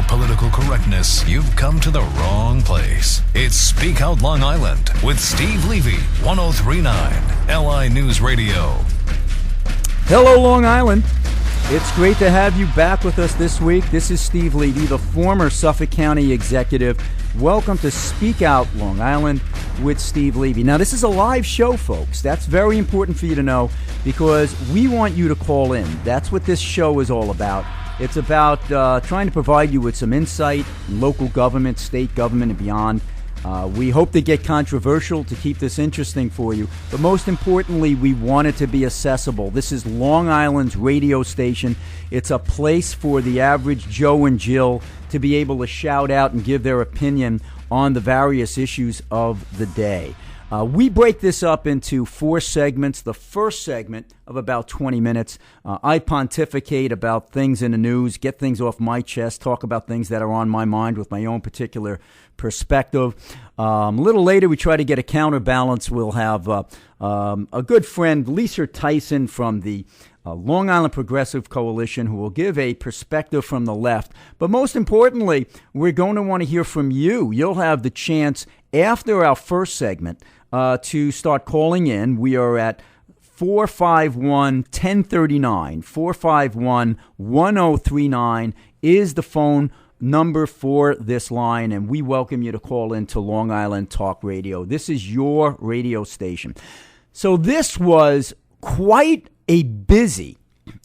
political correctness, you've come to the wrong place. It's Speak Out Long Island with Steve Levy, 103.9 LI News Radio. Hello, Long Island. It's great to have you back with us this week. This is Steve Levy, the former Suffolk County executive. Welcome to Speak Out Long Island with Steve Levy. Now, this is a live show, folks. That's very important for you to know because we want you to call in. That's what this show is all about. It's about trying to provide you with some insight in local government, state government, and beyond. We hope to get controversial to keep this interesting for you. But most importantly, we want it to be accessible. This is Long Island's radio station. It's a place for the average Joe and Jill to be able to shout out and give their opinion on the various issues of the day. We break this up into 4 segments. The first segment of about 20 minutes, I pontificate about things in the news, get things off my chest, talk about things that are on my mind with my own particular perspective. A little later, we try to get a counterbalance. We'll have a good friend, Lisa Tyson from the Long Island Progressive Coalition, who will give a perspective from the left. But most importantly, we're going to want to hear from you. You'll have the chance after our first segment to start calling in. We are at 451-1039. 451-1039 is the phone number for this line, and we welcome you to call in to Long Island Talk Radio. This is your radio station. So this was quite a busy,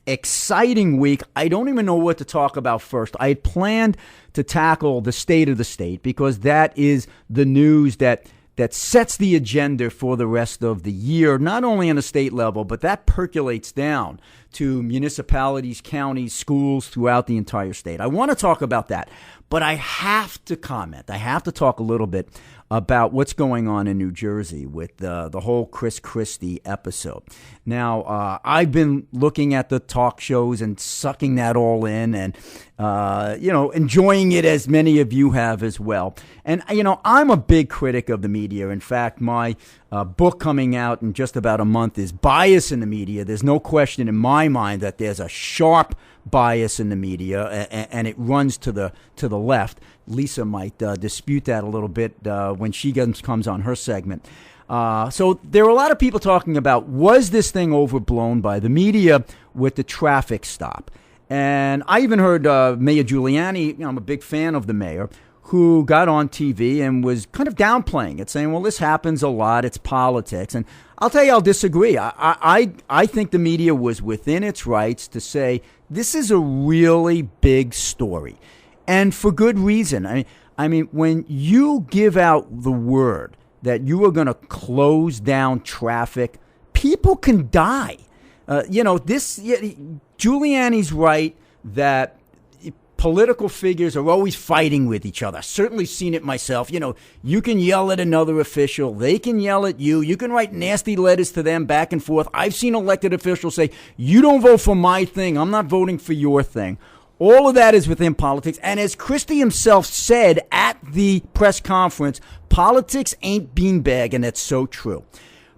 exciting week. I don't even know what to talk about first. I had planned to tackle the state of the state because that is the news that sets the agenda for the rest of the year, not only on the state level, but that percolates down to municipalities, counties, schools throughout the entire state. I want to talk about that, but I have to comment. I have to talk a little bit about what's going on in New Jersey with the whole Chris Christie episode. Now, I've been looking at the talk shows and sucking that all in and, enjoying it as many of you have as well. And, I'm a big critic of the media. In fact, my book coming out in just about a month is Bias in the Media. There's no question in my mind that there's a sharp bias in the media, and it runs to the left. Lisa might dispute that a little bit when she comes on her segment. So there were a lot of people talking about, was this thing overblown by the media with the traffic stop? And I even heard Mayor Giuliani, I'm a big fan of the mayor, who got on TV and was kind of downplaying it, saying, well, this happens a lot, it's politics. And I'll tell you, I'll disagree. I think the media was within its rights to say, this is a really big story. And for good reason. I mean, when you give out the word that you are going to close down traffic, people can die. Giuliani's right that political figures are always fighting with each other. I've certainly seen it myself. You can yell at another official. They can yell at you. You can write nasty letters to them back and forth. I've seen elected officials say, you don't vote for my thing. I'm not voting for your thing. All of that is within politics. And as Christie himself said at the press conference, politics ain't beanbag, and that's so true.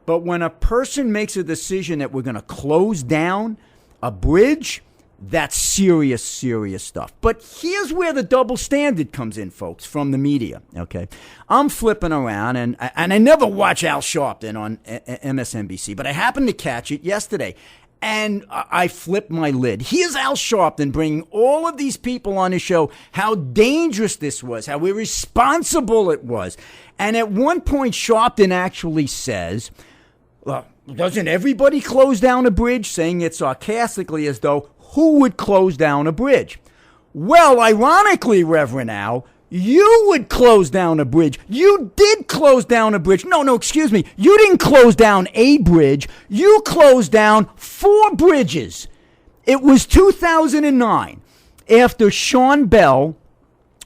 But when a person makes a decision that we're going to close down a bridge, that's serious, serious stuff. But here's where the double standard comes in, folks, from the media, okay? I'm flipping around, and I never watch Al Sharpton on MSNBC, but I happened to catch it yesterday. And I flipped my lid. Here's Al Sharpton bringing all of these people on his show, how dangerous this was, how irresponsible it was. And at one point, Sharpton actually says, well, doesn't everybody close down a bridge? Saying it sarcastically as though, who would close down a bridge? Well, ironically, Reverend Al, you would close down a bridge. You did close down a bridge. No, excuse me. You didn't close down a bridge. You closed down 4 bridges. It was 2009 after Sean Bell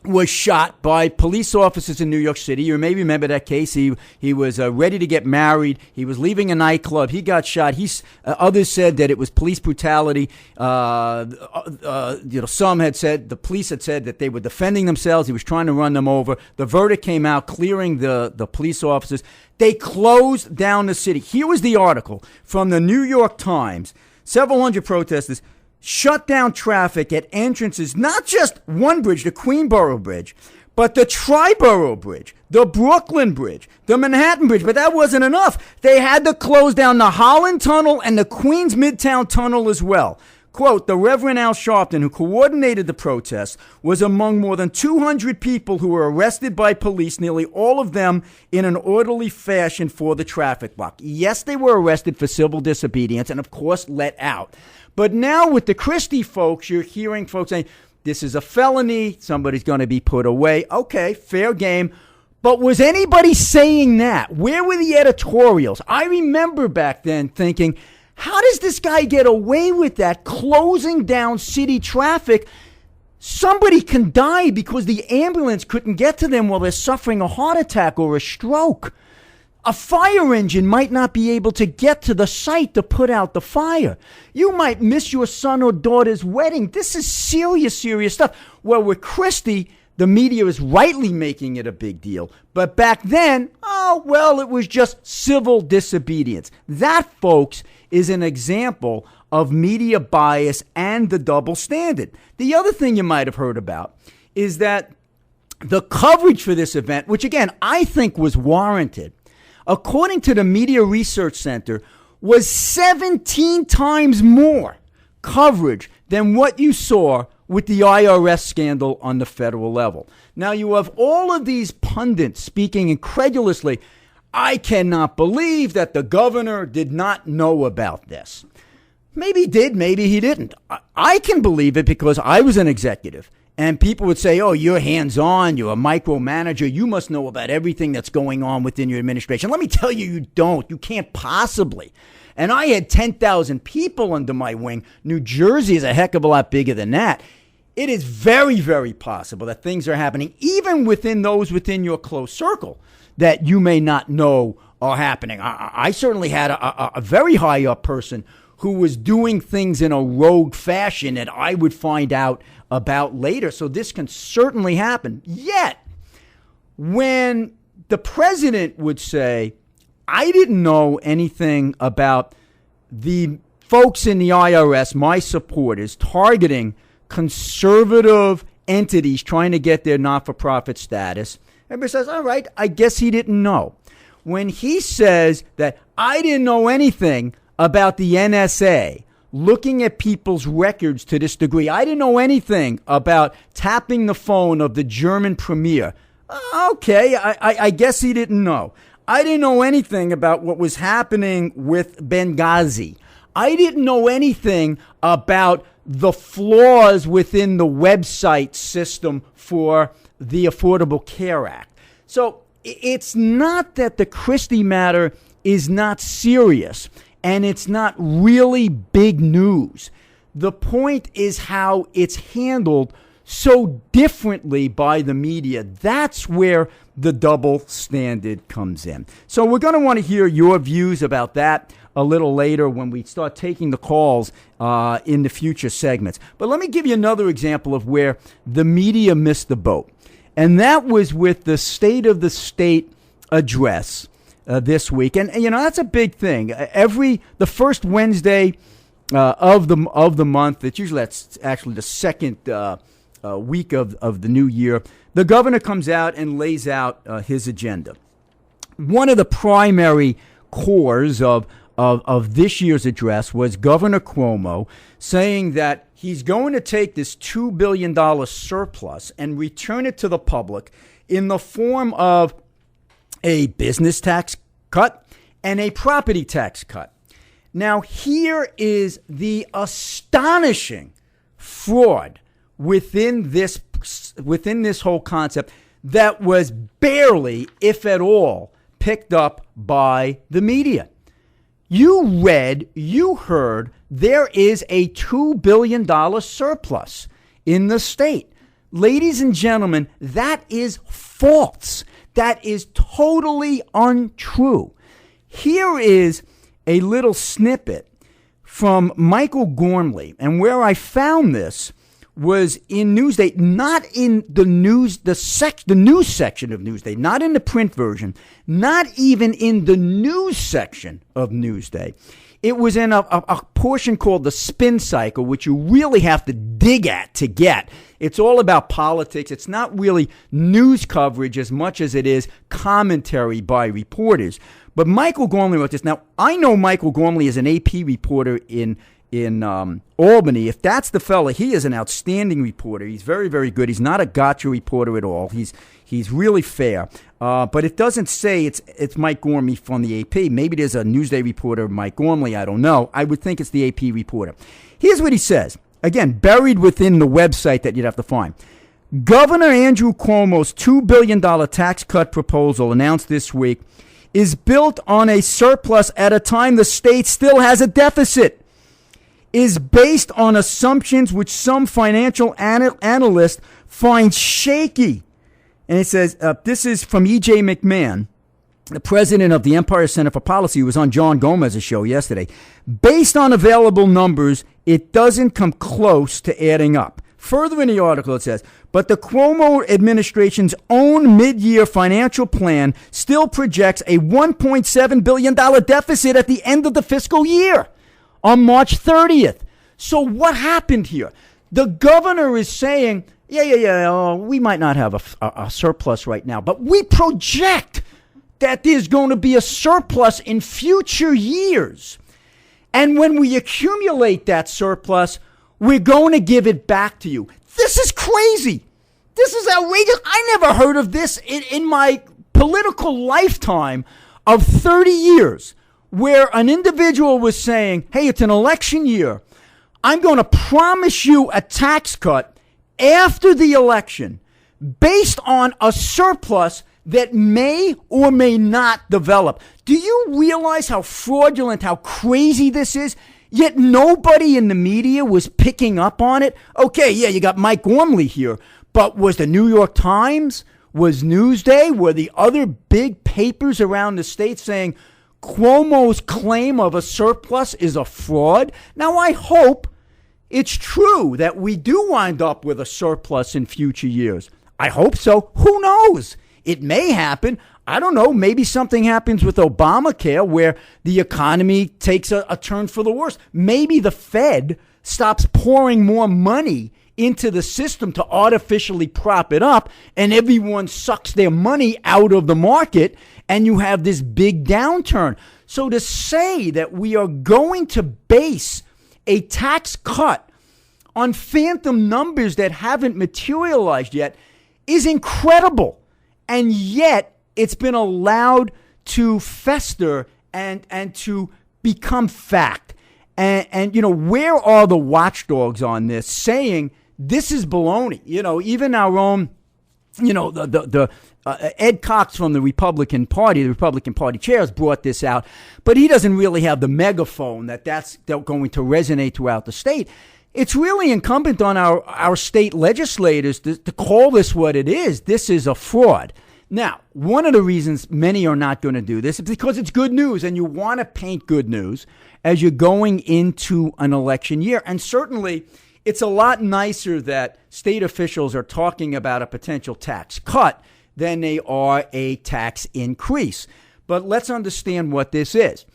was shot by police officers in New York City. You maybe remember that case. He was ready to get married. He was leaving a nightclub. He got shot. Others said that it was police brutality. Some had said, the police had said that they were defending themselves. He was trying to run them over. The verdict came out clearing the police officers. They closed down the city. Here was the article from the New York Times. Several hundred protesters shut down traffic at entrances, not just one bridge, the Queensboro Bridge, but the Triborough Bridge, the Brooklyn Bridge, the Manhattan Bridge. But that wasn't enough. They had to close down the Holland Tunnel and the Queens Midtown Tunnel as well. Quote, the Reverend Al Sharpton, who coordinated the protests, was among more than 200 people who were arrested by police, nearly all of them in an orderly fashion for the traffic block. Yes, they were arrested for civil disobedience and, of course, let out. But now with the Christie folks, you're hearing folks saying, this is a felony, somebody's going to be put away. Okay, fair game. But was anybody saying that? Where were the editorials? I remember back then thinking, how does this guy get away with that, closing down city traffic? Somebody can die because the ambulance couldn't get to them while they're suffering a heart attack or a stroke. A fire engine might not be able to get to the site to put out the fire. You might miss your son or daughter's wedding. This is serious, serious stuff. Well, with Christie, the media is rightly making it a big deal. But back then, it was just civil disobedience. That, folks, is an example of media bias and the double standard. The other thing you might have heard about is that the coverage for this event, which again, I think was warranted, according to the Media Research Center, was 17 times more coverage than what you saw with the IRS scandal on the federal level. Now, you have all of these pundits speaking incredulously. I cannot believe that the governor did not know about this. Maybe he did, maybe he didn't. I can believe it because I was an executive. And people would say, oh, you're hands-on, you're a micromanager, you must know about everything that's going on within your administration. Let me tell you, you don't. You can't possibly. And I had 10,000 people under my wing. New Jersey is a heck of a lot bigger than that. It is very, very possible that things are happening, even within those within your close circle, that you may not know are happening. I certainly had a very high up person who was doing things in a rogue fashion that I would find out about later. So this can certainly happen. Yet, when the president would say, I didn't know anything about the folks in the IRS, my supporters, targeting conservative entities trying to get their not-for-profit status, everybody says, all right, I guess he didn't know. When he says that I didn't know anything about the NSA looking at people's records to this degree, I didn't know anything about tapping the phone of the German premier. Okay, I guess he didn't know. I didn't know anything about what was happening with Benghazi. I didn't know anything about the flaws within the website system for the Affordable Care Act. So it's not that the Christie matter is not serious and it's not really big news. The point is how it's handled so differently by the media. That's where the double standard comes in. So we're going to want to hear your views about that a little later when we start taking the calls in the future segments. But let me give you another example of where the media missed the boat. And that was with the State of the State address this week. And you know, that's a big thing. The first Wednesday of the month, that's actually the second week of the new year, the governor comes out and lays out his agenda. One of the primary cores of this year's address was Governor Cuomo saying that he's going to take this $2 billion surplus and return it to the public in the form of a business tax cut and a property tax cut. Now, here is the astonishing fraud within this whole concept that was barely, if at all, picked up by the media. You heard, there is a $2 billion surplus in the state. Ladies and gentlemen, that is false. That is totally untrue. Here is a little snippet from Michael Gormley, and where I found this was in Newsday, not in the news section of Newsday, not in the print version, not even in the news section of Newsday. It was in a portion called the spin cycle, which you really have to dig at to get. It's all about politics. It's not really news coverage as much as it is commentary by reporters. But Michael Gormley wrote this. Now, I know Michael Gormley is an AP reporter in Albany. If that's the fella, he is an outstanding reporter. He's very, very good. He's not a gotcha reporter at all. He's really fair. But it doesn't say it's Mike Gormley from the AP. Maybe there's a Newsday reporter, Mike Gormley. I don't know. I would think it's the AP reporter. Here's what he says. Again, buried within the website that you'd have to find. Governor Andrew Cuomo's $2 billion tax cut proposal announced this week is built on a surplus at a time the state still has a deficit, is based on assumptions which some financial analysts find shaky. And it says, this is from E.J. McMahon, the president of the Empire Center for Policy, who was on John Gomez's show yesterday. Based on available numbers, it doesn't come close to adding up. Further in the article, it says, but the Cuomo administration's own mid-year financial plan still projects a $1.7 billion deficit at the end of the fiscal year on March 30th. So what happened here? The governor is saying, we might not have a surplus right now, but we project that there's going to be a surplus in future years. And when we accumulate that surplus, we're going to give it back to you. This is crazy. This is outrageous. I never heard of this in my political lifetime of 30 years, where an individual was saying, hey, it's an election year. I'm going to promise you a tax cut after the election based on a surplus that may or may not develop. Do you realize how fraudulent, how crazy this is? Yet nobody in the media was picking up on it. Okay, yeah, you got Mike Gormley here, but was the New York Times, was Newsday, were the other big papers around the state saying Cuomo's claim of a surplus is a fraud? Now, I hope it's true that we do wind up with a surplus in future years. I hope so. Who knows? It may happen. I don't know. Maybe something happens with Obamacare where the economy takes a turn for the worse. Maybe the Fed stops pouring more money into the system to artificially prop it up, and everyone sucks their money out of the market, and you have this big downturn. So to say that we are going to base a tax cut on phantom numbers that haven't materialized yet is incredible. And yet it's been allowed to fester and to become fact. And where are the watchdogs on this saying this is baloney? Even our own, Ed Cox from the Republican Party chair has brought this out, but he doesn't really have the megaphone that's going to resonate throughout the state. It's really incumbent on our state legislators to call this what it is. This is a fraud. Now, one of the reasons many are not going to do this is because it's good news, and you want to paint good news as you're going into an election year. And certainly, it's a lot nicer that state officials are talking about a potential tax cut than they are a tax increase. But let's understand what this is.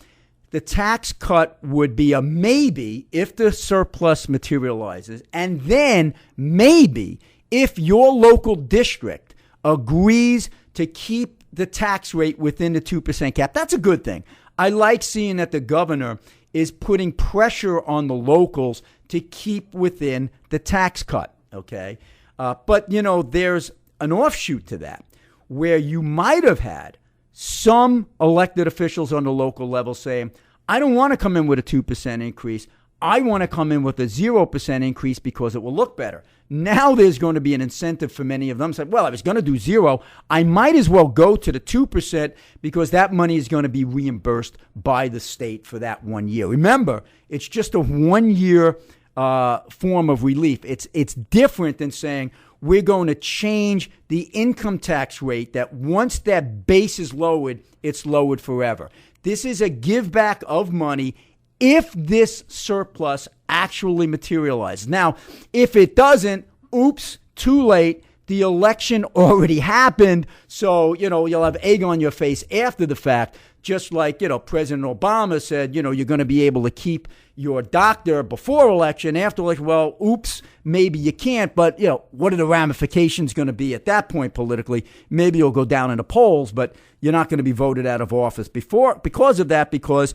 The tax cut would be a maybe if the surplus materializes, and then maybe if your local district agrees to keep the tax rate within the 2% cap. That's a good thing. I like seeing that the governor is putting pressure on the locals to keep within the tax cut, okay? But, there's an offshoot to that where you might have had some elected officials on the local level saying, I don't want to come in with a 2% increase. I want to come in with a 0% increase because it will look better. Now there's going to be an incentive for many of them. Say, well, I was going to do 0. I might as well go to the 2% because that money is going to be reimbursed by the state for that 1 year. Remember, it's just a 1 year form of relief. It's different than saying we're going to change the income tax rate that once that base is lowered, it's lowered forever. This is a give back of money if this surplus actually materializes. Now, if it doesn't, oops, too late. The election already happened, so, you'll have egg on your face after the fact just like, President Obama said, you're going to be able to keep your doctor before election, after election. Well, oops, maybe you can't. But, what are the ramifications going to be at that point politically? Maybe you'll go down in the polls, but you're not going to be voted out of office because of that, because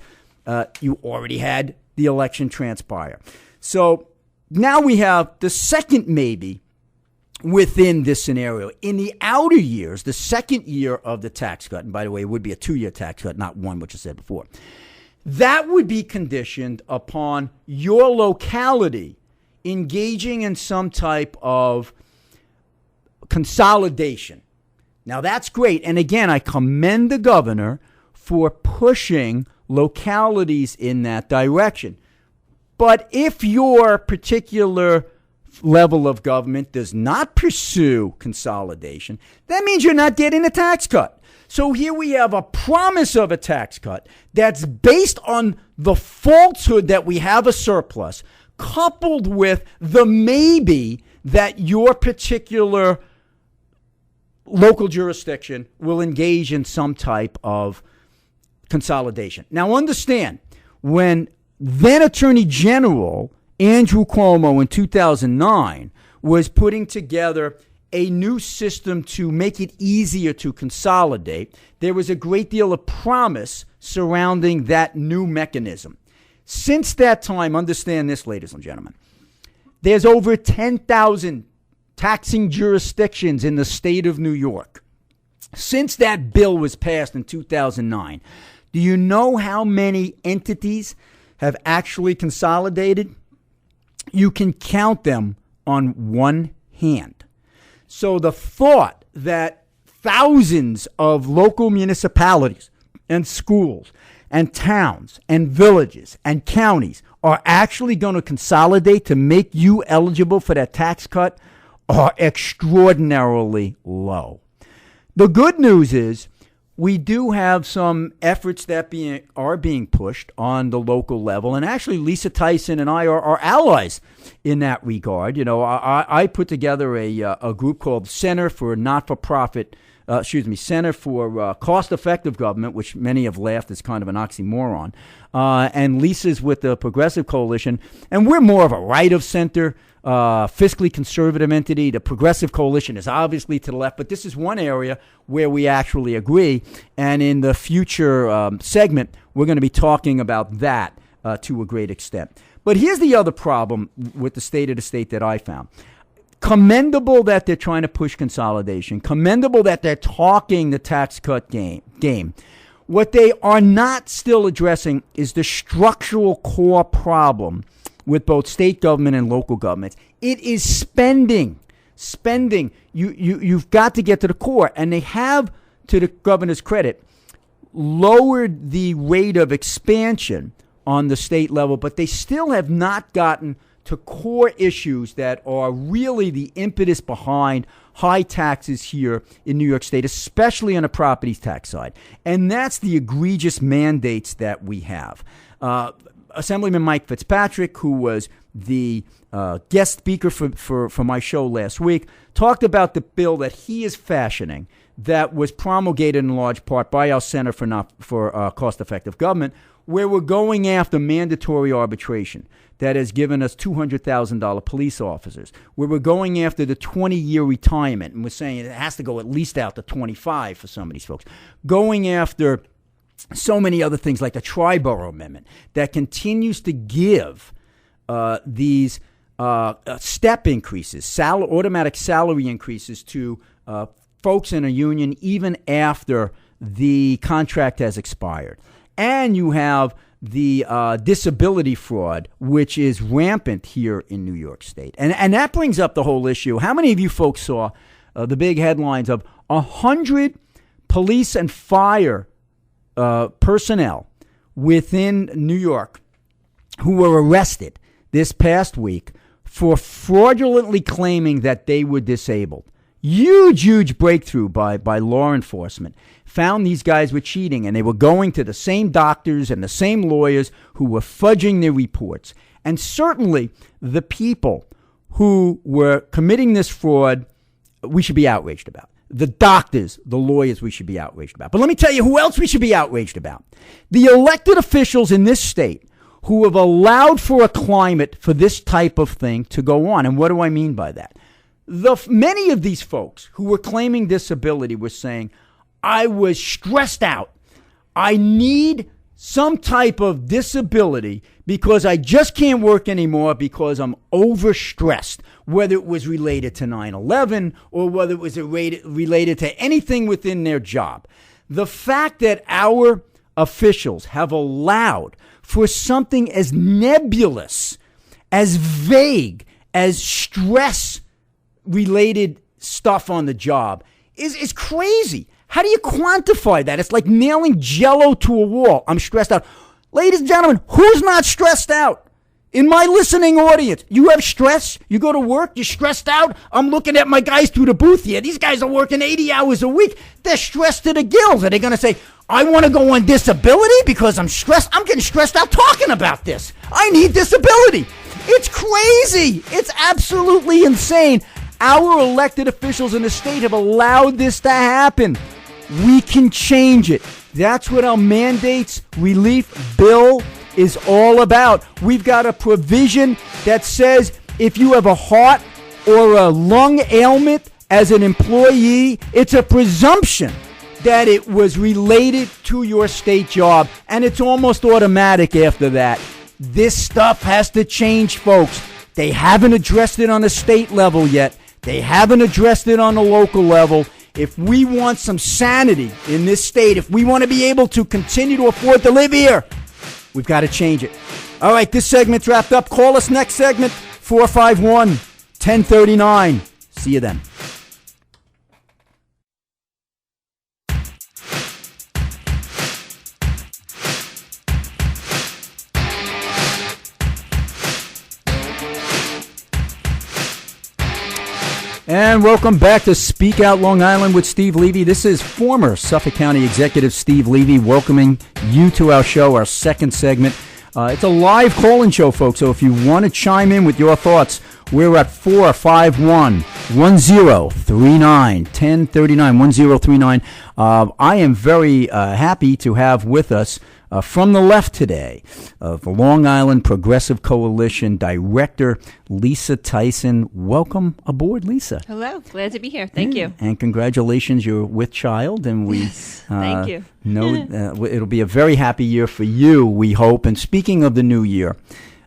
you already had the election transpire. So now we have the second maybe within this scenario. In the outer years, the second year of the tax cut, and by the way, it would be a 2-year tax cut, not one, which I said before, that would be conditioned upon your locality engaging in some type of consolidation. Now, that's great. And again, I commend the governor for pushing localities in that direction. But if your particular level of government does not pursue consolidation, that means you're not getting a tax cut. So here we have a promise of a tax cut that's based on the falsehood that we have a surplus, coupled with the maybe that your particular local jurisdiction will engage in some type of consolidation. Now understand, when then Attorney General Andrew Cuomo in 2009 was putting together a new system to make it easier to consolidate, there was a great deal of promise surrounding that new mechanism. Since that time, understand this, ladies and gentlemen, there's over 10,000 taxing jurisdictions in the state of New York. Since that bill was passed in 2009, do you know how many entities have actually consolidated? You can count them on one hand. So the thought that thousands of local municipalities and schools and towns and villages and counties are actually going to consolidate to make you eligible for that tax cut are extraordinarily low. The good news is we do have some efforts that are being pushed on the local level. And actually, Lisa Tyson and I are allies in that regard. I put together a group called Center for Cost-Effective Government, which many have laughed is kind of an oxymoron. And Lisa's with the Progressive Coalition. And we're more of a right-of-center, fiscally conservative entity. The Progressive Coalition is obviously to the left, but this is one area where we actually agree. And in the future segment, we're going to be talking about that to a great extent. But here's the other problem with the state of the state that I found. Commendable that they're trying to push consolidation. Commendable that they're talking the tax cut game. What they are not still addressing is the structural core problem with both state government and local governments. It is spending. You've got to get to the core. And they have, to the governor's credit, lowered the rate of expansion on the state level, but they still have not gotten to core issues that are really the impetus behind high taxes here in New York State, especially on the property tax side. And that's the egregious mandates that we have. Assemblyman Mike Fitzpatrick, who was the guest speaker for my show last week, talked about the bill that he is fashioning that was promulgated in large part by our Center for Cost-Effective Government, where we're going after mandatory arbitration that has given us $200,000 police officers, where we're going after the 20-year retirement, and we're saying it has to go at least out to 25 for some of these folks, going after so many other things like the Triborough Amendment that continues to give these step increases, automatic salary increases to folks in a union even after the contract has expired. And you have the disability fraud, which is rampant here in New York State. And that brings up the whole issue. How many of you folks saw the big headlines of 100 police and fire personnel within New York who were arrested this past week for fraudulently claiming that they were disabled? Huge breakthrough by law enforcement. Found these guys were cheating, and they were going to the same doctors and the same lawyers who were fudging their reports. And certainly the people who were committing this fraud, we should be outraged about. the doctors, the lawyers we should be outraged about. But let me tell you who else we should be outraged about. The elected officials in this state who have allowed for a climate for this type of thing to go on. And what do I mean by that? Many of these folks who were claiming disability were saying, I was stressed out. I need some type of disability because I just can't work anymore because I'm overstressed, whether it was related to 9/11 or whether it was related to anything within their job. The fact that our officials have allowed for something as nebulous, as vague as stress-related stuff on the job is crazy. How do you quantify that? It's like nailing Jell-O to a wall. I'm stressed out. Ladies and gentlemen, who's not stressed out? In my listening audience, you have stress? You go to work, you're stressed out? I'm looking at my guys through the booth here. These guys are working 80 hours a week. They're stressed to the gills. Are they going to say, I want to go on disability because I'm stressed? I'm getting stressed out talking about this. I need disability. It's crazy. It's absolutely insane. Our elected officials in the state have allowed this to happen. We can change it. That's what our mandates relief bill is all about. We've got a provision that says if you have a heart or a lung ailment as an employee, it's a presumption that it was related to your state job, and it's almost automatic after that. This stuff has to change, folks. They haven't addressed it on the state level yet. They haven't addressed it on the local level. If we want some sanity in this state, if we want to be able to continue to afford to live here, we've got to change it. All right, this segment's wrapped up. Call us next segment, 451-1039. See you then. And welcome back to Speak Out Long Island with Steve Levy. This is former Suffolk County Executive Steve Levy welcoming you to our show, our second segment. It's a live call-in show, folks, so if you want to chime in with your thoughts, we're at 451-1039, 1039. I am very happy to have with us from the left today, the Long Island Progressive Coalition Director, Lisa Tyson. Welcome aboard, Lisa. Hello. Glad to be here. Thank you. And congratulations, you're with child, and we Thank you. know it'll be a very happy year for you, we hope. And speaking of the new year,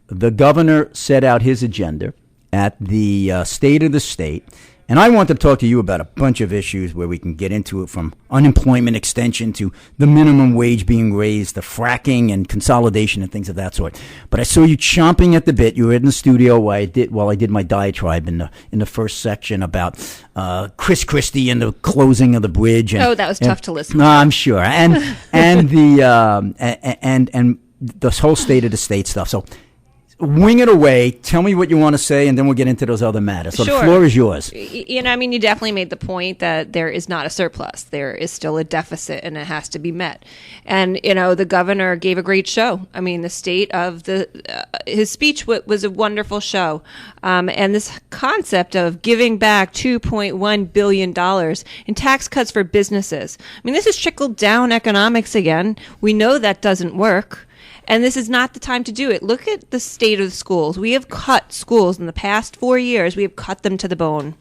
the governor set out his agenda at the State of the State. And I want to talk to you about a bunch of issues where we can get into it, from unemployment extension to the minimum wage being raised, the fracking and consolidation and things of that sort. But I saw you chomping at the bit. You were in the studio while I did my diatribe in the first section about Chris Christie and the closing of the bridge. And, that was tough to listen to. No, I'm sure. And this whole State of the State stuff. So wing it away. Tell me what you want to say, and then we'll get into those other matters. So Sure. The floor is yours. You definitely made the point that there is not a surplus. There is still a deficit, and it has to be met. And, the governor gave a great show. The state of his speech was a wonderful show. And this concept of giving back $2.1 billion in tax cuts for businesses. This is trickled down economics again. We know that doesn't work. And this is not the time to do it. Look at the state of the schools. We have cut schools in the past 4 years. We have cut them to the bone.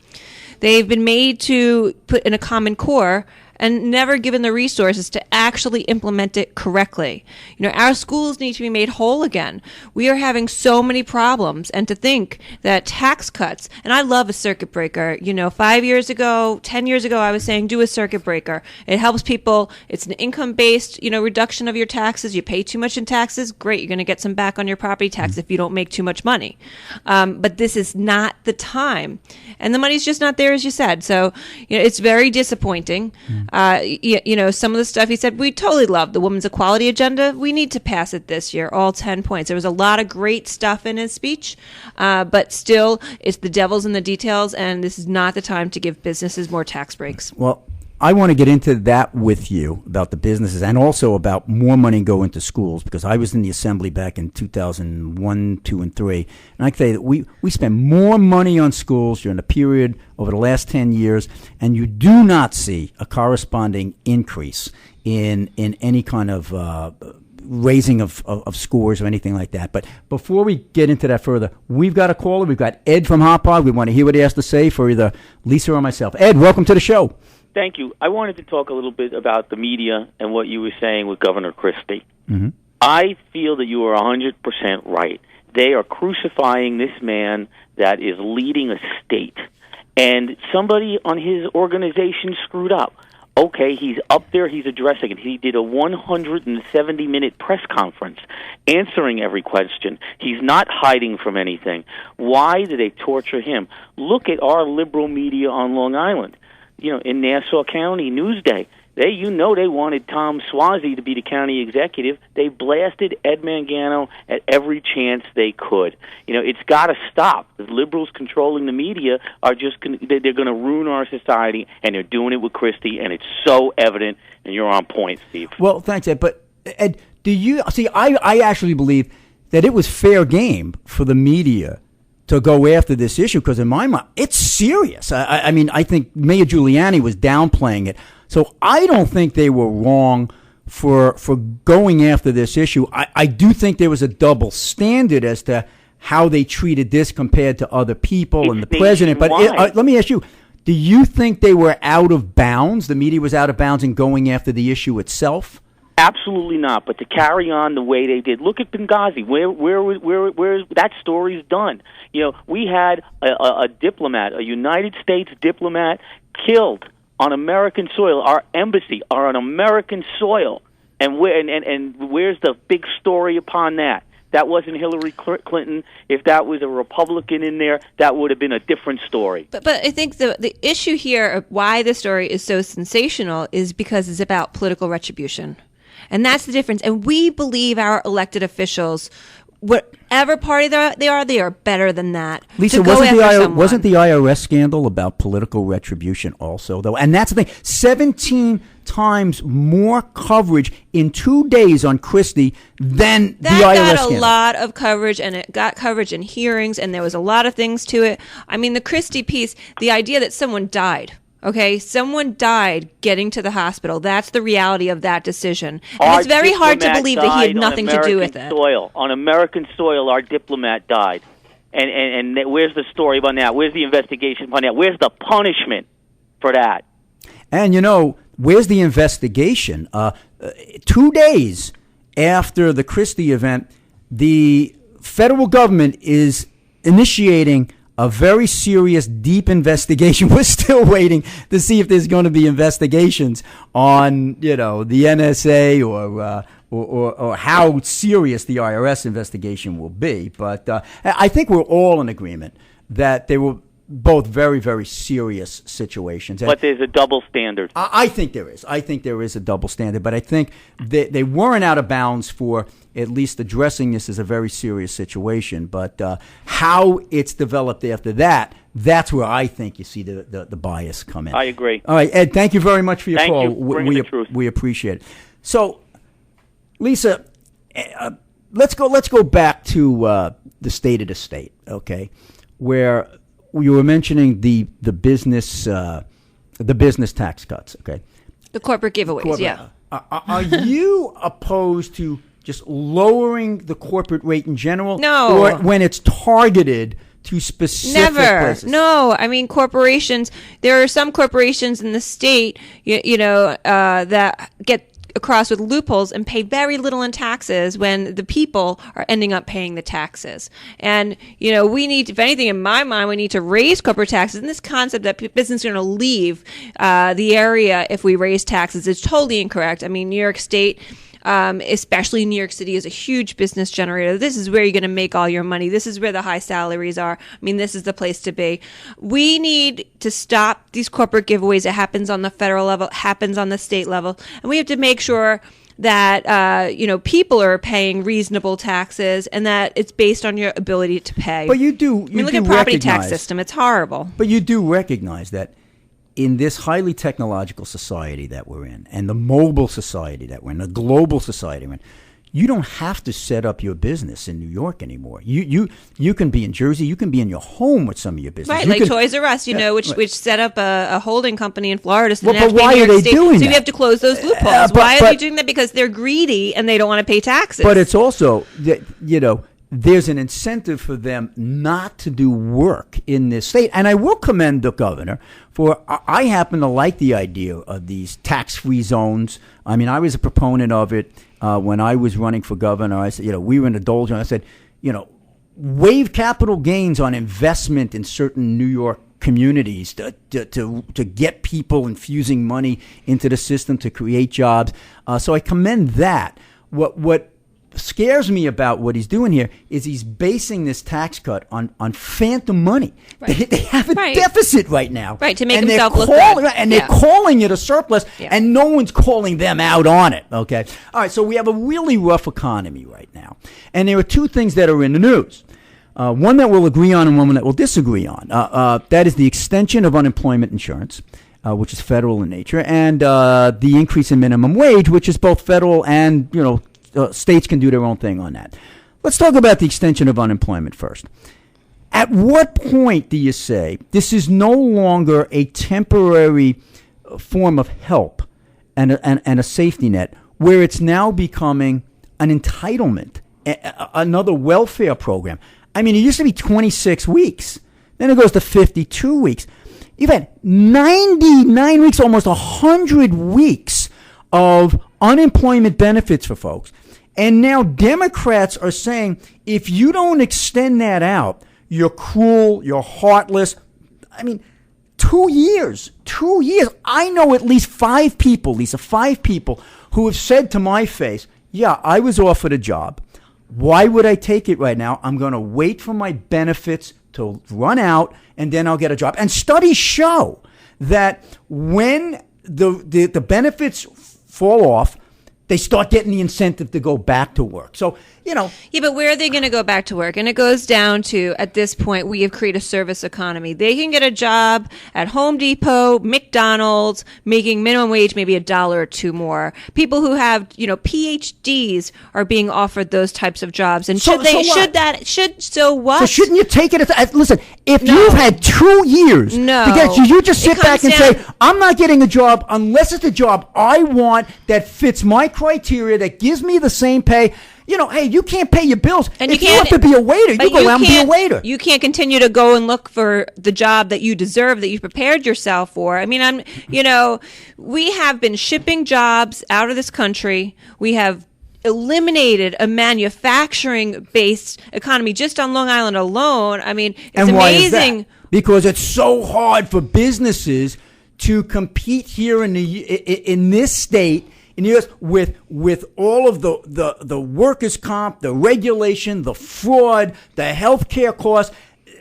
They've been made to put in a Common Core and never given the resources to actually implement it correctly. Our schools need to be made whole again. We are having so many problems, and to think that tax cuts, and I love a circuit breaker. 5 years ago, 10 years ago, I was saying do a circuit breaker. It helps people. It's an income-based, reduction of your taxes. You pay too much in taxes, great. You're going to get some back on your property tax if you don't make too much money. But this is not the time. And the money's just not there, as you said. So, it's very disappointing. Some of the stuff he said, we totally love the women's equality agenda. We need to pass it this year, all 10 points. There was a lot of great stuff in his speech, but still, it's the devil's in the details, and this is not the time to give businesses more tax breaks. Well, I want to get into that with you about the businesses and also about more money go into schools, because I was in the assembly back in 2001, 2, and 3. And I can tell you that we spent more money on schools during the period over the last 10 years, and you do not see a corresponding increase in any kind of raising of scores or anything like that. But before we get into that further, we've got a caller. We've got Ed from Hot Pod. We want to hear what he has to say for either Lisa or myself. Ed, welcome to the show. Thank you. I wanted to talk a little bit about the media and what you were saying with Governor Christie. Mm-hmm. I feel that you are 100% right. They are crucifying this man that is leading a state, and somebody on his organization screwed up. Okay, he's up there, he's addressing it. He did a 170-minute press conference answering every question. He's not hiding from anything. Why do they torture him? Look at our liberal media on Long Island. You know, in Nassau County, Newsday, they wanted Tom Swazi to be the county executive. They blasted Ed Mangano at every chance they could. You know, it's got to stop. The liberals controlling the media are just they're going to ruin our society, and they're doing it with Christie, and it's so evident. And you're on point, Steve. Well, thanks, Ed. But Ed, do you see? I actually believe that it was fair game for the media to go after this issue, because in my mind, it's serious. I mean, I think Mayor Giuliani was downplaying it. So I don't think they were wrong for going after this issue. I do think there was a double standard as to how they treated this compared to other people and the president. But let me ask you, do you think they were out of bounds? The media was out of bounds in going after the issue itself? Absolutely not. But to carry on the way they did, look at Benghazi. Where that story's done. You know, we had a diplomat, a United States diplomat, killed on American soil. Our embassy are on American soil, and where's the big story upon that? That wasn't Hillary Clinton. If that was a Republican in there, that would have been a different story. But I think the issue here of why the story is so sensational is because it's about political retribution. And that's the difference. And we believe our elected officials, whatever party they are better than that. Lisa, wasn't the IRS scandal about political retribution also, though? And that's the thing. 17 times more coverage in 2 days on Christie than the IRS scandal. That got a lot of coverage, and it got coverage in hearings, and there was a lot of things to it. I mean, the Christie piece, the idea that someone died. Okay, someone died getting to the hospital. That's the reality of that decision. And it's very hard to believe that he had nothing to do with it. On American soil, our diplomat died. And where's the story about that? Where's the investigation on that? Where's the punishment for that? And, you know, where's the investigation? 2 days after the Christie event, the federal government is initiating a very serious, deep investigation. We're still waiting to see if there's going to be investigations on, you know, the NSA or how serious the IRS investigation will be. But I think we're all in agreement that they were both very, very serious situations. But there's a double standard. I think there is. I think there is a double standard. But I think they weren't out of bounds for at least addressing this as a very serious situation. But how it's developed after that, that's where I think you see the bias come in. I agree. All right, Ed, thank you very much for your call. Thank you for bringing the truth. We appreciate it. So, Lisa, let's go back to the state of the state, okay, where you were mentioning the business tax cuts, okay? The corporate giveaways, yeah. Are you opposed to just lowering the corporate rate in general? No. Or when it's targeted to specific places? No. I mean, corporations, there are some corporations in the state, that get across with loopholes and pay very little in taxes when the people are ending up paying the taxes. And, we need, if anything, in my mind, we need to raise corporate taxes. And this concept that business is going to leave the area if we raise taxes is totally incorrect. I mean, New York State, especially New York City, is a huge business generator. This is where you're going to make all your money. This is where the high salaries are. I mean, this is the place to be. We need to stop these corporate giveaways. It happens on the federal level, it happens on the state level. And we have to make sure that, people are paying reasonable taxes and that it's based on your ability to pay. But you do. Look at property tax system. It's horrible. But you do recognize that in this highly technological society that we're in, and the mobile society that we're in, the global society we're in, you don't have to set up your business in New York anymore. You can be in Jersey. You can be in your home with some of your business. Right, You like can, Toys R Us, which set up a holding company in Florida. So Well, they have but to pay why New are York they State. doing So that? you have to close those loopholes. but- Why are they but- doing that? Because they're greedy and they don't want to pay taxes. But it's also that, there's an incentive for them not to do work in this state. And I will commend the governor for, I happen to like the idea of these tax-free zones. I mean, I was a proponent of it when I was running for governor. I said, we were in a doldrum. I said, waive capital gains on investment in certain New York communities to get people infusing money into the system to create jobs. So I commend that. What scares me about what he's doing here is he's basing this tax cut on phantom money. Right. They have a Right. deficit right now. Right, to make and himself they're look good. And they're Yeah. calling it a surplus, Yeah. and no one's calling them out on it. Okay? All right, so we have a really rough economy right now. And there are two things that are in the news. One that we'll agree on and one that we'll disagree on. That is the extension of unemployment insurance, which is federal in nature, and the increase in minimum wage, which is both federal and, states can do their own thing on that. Let's talk about the extension of unemployment first. At what point do you say this is no longer a temporary form of help and a safety net, where it's now becoming an entitlement, another welfare program? I mean, it used to be 26 weeks. Then it goes to 52 weeks. You've had 99 weeks, almost 100 weeks of unemployment benefits for folks. And now Democrats are saying, if you don't extend that out, you're cruel, you're heartless. I mean, 2 years. I know at least 5 people, Lisa, 5 people who have said to my face, yeah, I was offered a job. Why would I take it right now? I'm going to wait for my benefits to run out, and then I'll get a job. And studies show that when the benefits fall off, they start getting the incentive to go back to work. So, Yeah, but where are they going to go back to work? And it goes down to, at this point, we have created a service economy. They can get a job at Home Depot, McDonald's, making minimum wage maybe $1 or $2 more. People who have, PhDs are being offered those types of jobs. And So what? so what? So shouldn't you take it as, listen, if No. you've had 2 years No. to get you just sit It back and comes say, down- I'm not getting a job unless it's a job I want that fits my criteria, that gives me the same pay. Hey, you can't pay your bills. And if you you have can't- to be a waiter, but you go out and be a waiter. You can't continue to go and look for the job that you deserve, that you've prepared yourself for. I mean, we have been shipping jobs out of this country. We have eliminated a manufacturing-based economy just on Long Island alone. I mean, it's And why is amazing. that? Because it's so hard for businesses to compete here in this state, in the U.S., with all of the workers' comp, the regulation, the fraud, the health care costs,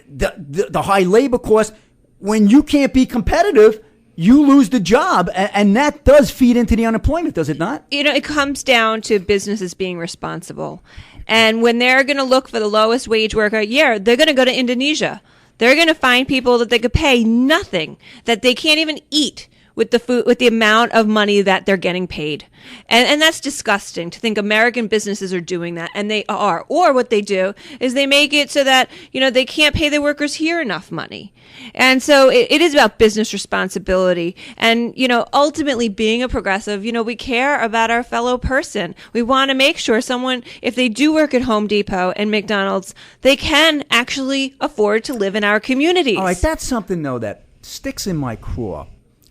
the high labor costs. When you can't be competitive, you lose the job, and that does feed into the unemployment, does it not? It comes down to businesses being responsible. And when they're going to look for the lowest wage worker, they're going to go to Indonesia. They're going to find people that they could pay nothing, that they can't even eat with the food, with the amount of money that they're getting paid. And that's disgusting to think American businesses are doing that, and they are. Or what they do is they make it so that, they can't pay their workers here enough money. And so it is about business responsibility. And, ultimately being a progressive, we care about our fellow person. We want to make sure someone, if they do work at Home Depot and McDonald's, they can actually afford to live in our communities. All right, that's something, though, that sticks in my craw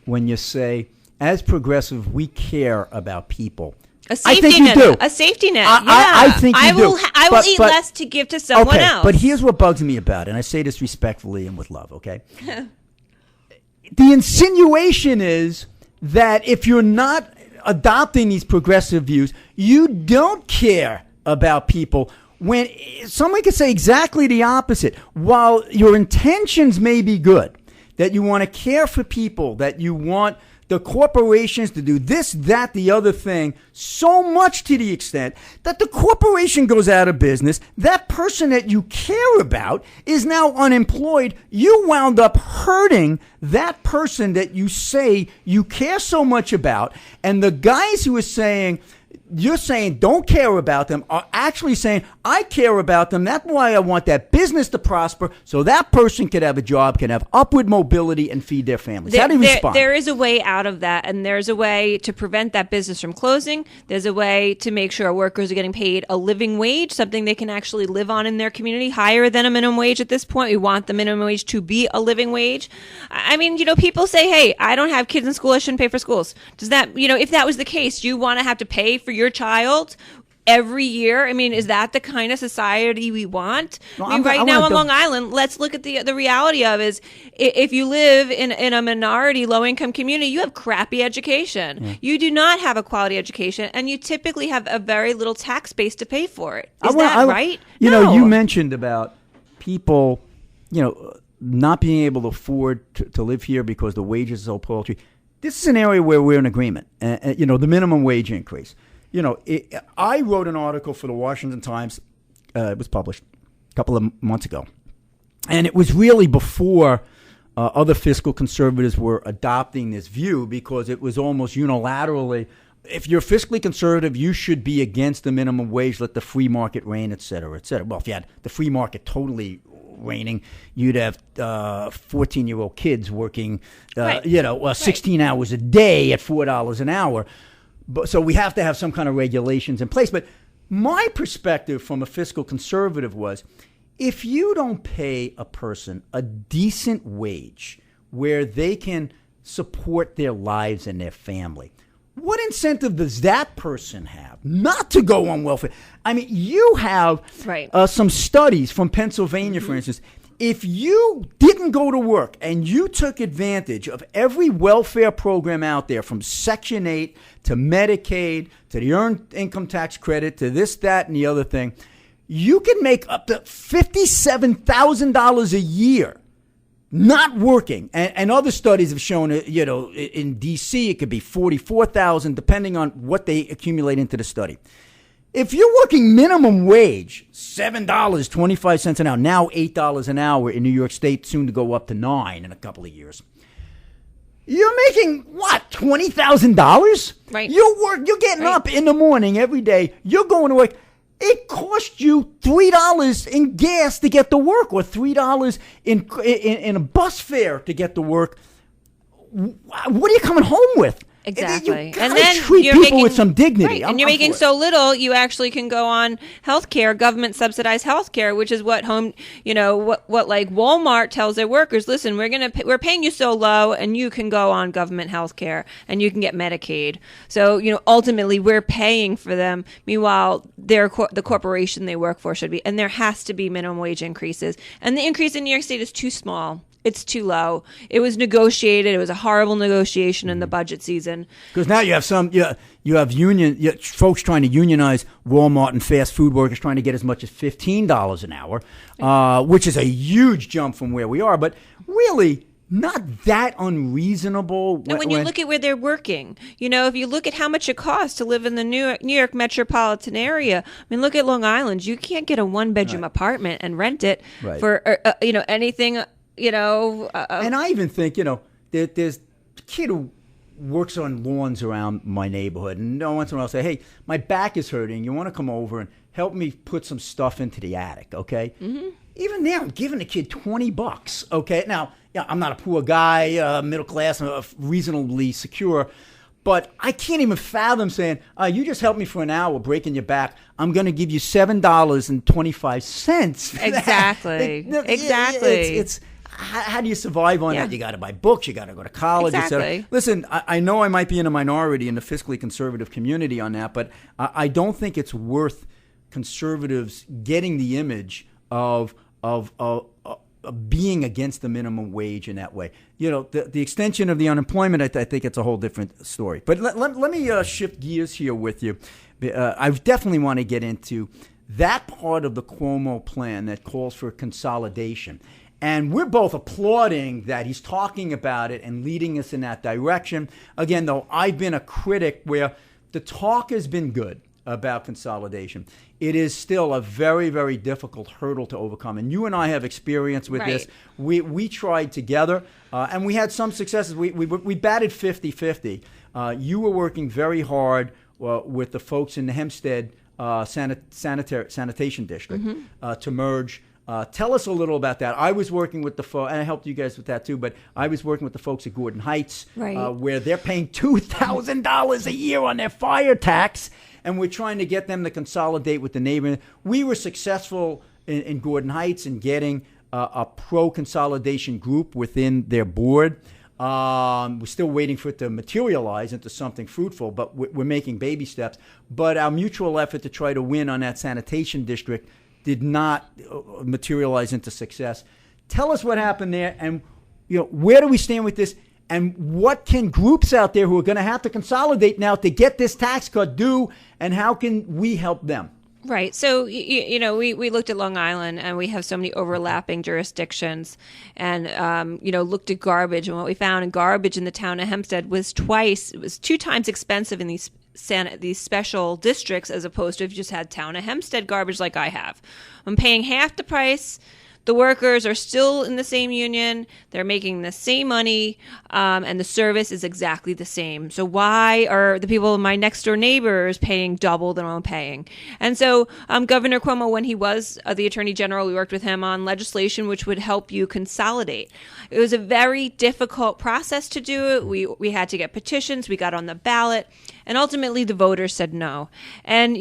when you say, as progressive, we care about people. A safety I think net. you do. A safety net. I think you do. I will eat less to give to someone okay, else. but here's what bugs me about it, and I say this respectfully and with love, okay? The insinuation is that if you're not adopting these progressive views, you don't care about people, when someone could say exactly the opposite. While your intentions may be good, that you want to care for people, that you want the corporations to do this, that, the other thing, so much to the extent that the corporation goes out of business. That person that you care about is now unemployed. You wound up hurting that person that you say you care so much about. And the guys who are saying, you're saying don't care about them are actually saying, I care about them. That's why I want that business to prosper so that person can have a job, can have upward mobility, and feed their families. How do you respond? There is a way out of that, and there's a way to prevent that business from closing. There's a way to make sure our workers are getting paid a living wage, something they can actually live on in their community, higher than a minimum wage at this point. We want the minimum wage to be a living wage. I mean, people say, hey, I don't have kids in school, I shouldn't pay for schools. Does that, if that was the case, you want to have to pay for your child every year? I mean, is that the kind of society we want? No, I mean, right now on Long Island, let's look at the reality of is if you live in a minority low-income community, you have crappy education. Yeah. You do not have a quality education, and you typically have a very little tax base to pay for it. Is that right? No. You mentioned about people, not being able to afford to live here because the wages are so paltry. This is an area where we're in agreement. The minimum wage increase. I wrote an article for the Washington Times. It was published a couple of months ago. And it was really before other fiscal conservatives were adopting this view, because it was almost unilaterally, if you're fiscally conservative, you should be against the minimum wage, let the free market reign, et cetera, et cetera. Well, if you had the free market totally reigning, you'd have 14-year-old kids working, 16 hours a day at $4 an hour. So we have to have some kind of regulations in place. But my perspective from a fiscal conservative was, if you don't pay a person a decent wage where they can support their lives and their family, what incentive does that person have not to go on welfare? I mean, you have some studies from Pennsylvania, for instance. If you didn't go to work and you took advantage of every welfare program out there, from Section 8 to Medicaid to the Earned Income Tax Credit to this, that, and the other thing, you can make up to $57,000 a year not working. And other studies have shown, in D.C. it could be $44,000, depending on what they accumulate into the study. If you're working minimum wage, $7.25 an hour, now $8 an hour in New York State, soon to go up to $9 in a couple of years. You're making what, $20,000? Right. You're getting up in the morning every day. You're going to work. It costs you $3 in gas to get to work, or $3 in a bus fare to get to work. What are you coming home with? Exactly. And then treat people with some dignity. Right. And you're making so little, you actually can go on health care, government subsidized health care, which is what what like Walmart tells their workers, listen, we're paying you so low, and you can go on government health care and you can get Medicaid. So, ultimately we're paying for them. Meanwhile, the corporation they work for should be, and there has to be minimum wage increases. And the increase in New York State is too small. It's too low. It was negotiated. It was a horrible negotiation in the budget season. Because now you have folks trying to unionize Walmart, and fast food workers trying to get as much as $15 an hour, which is a huge jump from where we are. But really, not that unreasonable. And when you look at where they're working, if you look at how much it costs to live in the New York metropolitan area, I mean, look at Long Island. You can't get a one-bedroom apartment and rent it for anything. And I even think, there's a kid who works on lawns around my neighborhood, and once in a while I'll say, hey, my back is hurting. You want to come over and help me put some stuff into the attic, okay? Mm-hmm. Even there, I'm giving the kid $20, okay? Now, I'm not a poor guy, middle class, reasonably secure, but I can't even fathom saying, you just helped me for an hour breaking your back. I'm going to give you $7.25. Exactly. Exactly. How do you survive on that? You got to buy books. You got to go to college. Exactly. Listen, I know I might be in a minority in the fiscally conservative community on that, but I don't think it's worth conservatives getting the image of being against the minimum wage in that way. The extension of the unemployment, I think it's a whole different story. But let me shift gears here with you. I definitely want to get into that part of the Cuomo plan that calls for consolidation. And we're both applauding that he's talking about it and leading us in that direction. Again, though, I've been a critic where the talk has been good about consolidation. It is still a very, very difficult hurdle to overcome. And you and I have experience with this. We tried together, and we had some successes. We batted 50-50. You were working very hard with the folks in the Hempstead Sanitation District to merge. Tell us a little about that. I was working with the folks, and I helped you guys with that too, but I was working with the folks at Gordon Heights, where they're paying $2,000 a year on their fire tax, and we're trying to get them to consolidate with the neighborhood. We were successful in Gordon Heights in getting a pro-consolidation group within their board. We're still waiting for it to materialize into something fruitful, but we're making baby steps. But our mutual effort to try to win on that sanitation district did not materialize into success. Tell us what happened there, and where do we stand with this, and what can groups out there who are going to have to consolidate now to get this tax cut do, and how can we help them? Right. So, we looked at Long Island, and we have so many overlapping jurisdictions, and, looked at garbage. And what we found in garbage in the town of Hempstead was 2 times expensive in these special districts as opposed to if you just had town of Hempstead garbage like I have. I'm paying half the price. The workers are still in the same union. They're making the same money, and the service is exactly the same. So why are the people, my next door neighbors, paying double than I'm paying? And so Governor Cuomo, when he was the Attorney General, we worked with him on legislation which would help you consolidate. It was a very difficult process to do it. We had to get petitions. We got on the ballot. And ultimately, the voters said no. And,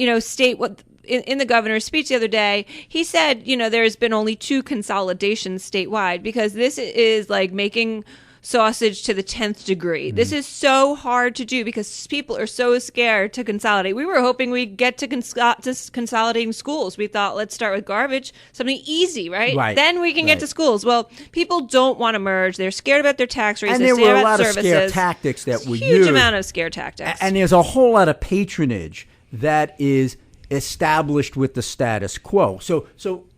in the governor's speech the other day, he said, there's been only 2 consolidations statewide because this is like making sausage to the 10th degree. This is so hard to do because people are so scared to consolidate. We were hoping we'd get to consolidating schools. We thought, let's start with garbage, something easy, right? Then we can get to schools. Well, people don't want to merge. They're scared about their tax rates. And there were a lot of scare tactics that were used. Huge amount of scare tactics. And there's a whole lot of patronage that is established with the status quo. So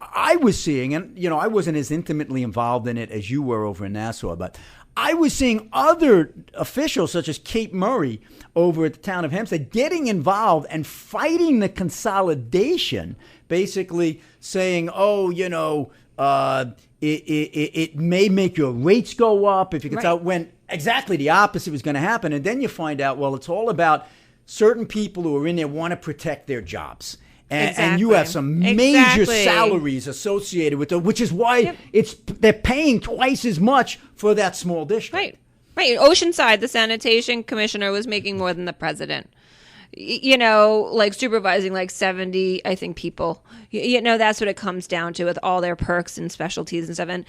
I was seeing, and I wasn't as intimately involved in it as you were over in Nassau, but I was seeing other officials such as Kate Murray over at the town of Hempstead getting involved and fighting the consolidation, basically saying, it may make your rates go up if you consolidate, when exactly the opposite was going to happen. And then you find out, well, it's all about certain people who are in there want to protect their jobs. And you have some major salaries associated with it, which is why they're paying twice as much for that small district. Right. Oceanside, the sanitation commissioner was making more than the president. Like supervising like 70, I think, people. That's what it comes down to with all their perks and specialties and stuff. And,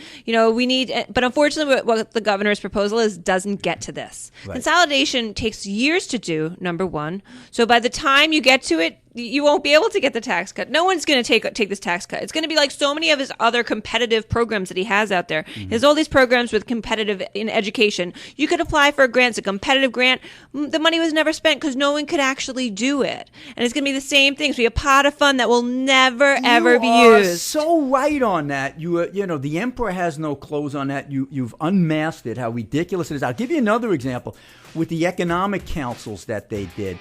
we need, but unfortunately what the governor's proposal is doesn't get to this. Right. Consolidation takes years to do, number one. So by the time you get to it, you won't be able to get the tax cut. No one's going to take this tax cut. It's going to be like so many of his other competitive programs that he has out there. He has all these programs with competitive in education. You could apply for a grant. It's a competitive grant. The money was never spent because no one could actually do it. And it's going to be the same thing. It's going to be a pot of fund that will never, ever be used. You are so right on that. The emperor has no clothes on that. You've unmasked it, how ridiculous it is. I'll give you another example with the economic councils that they did.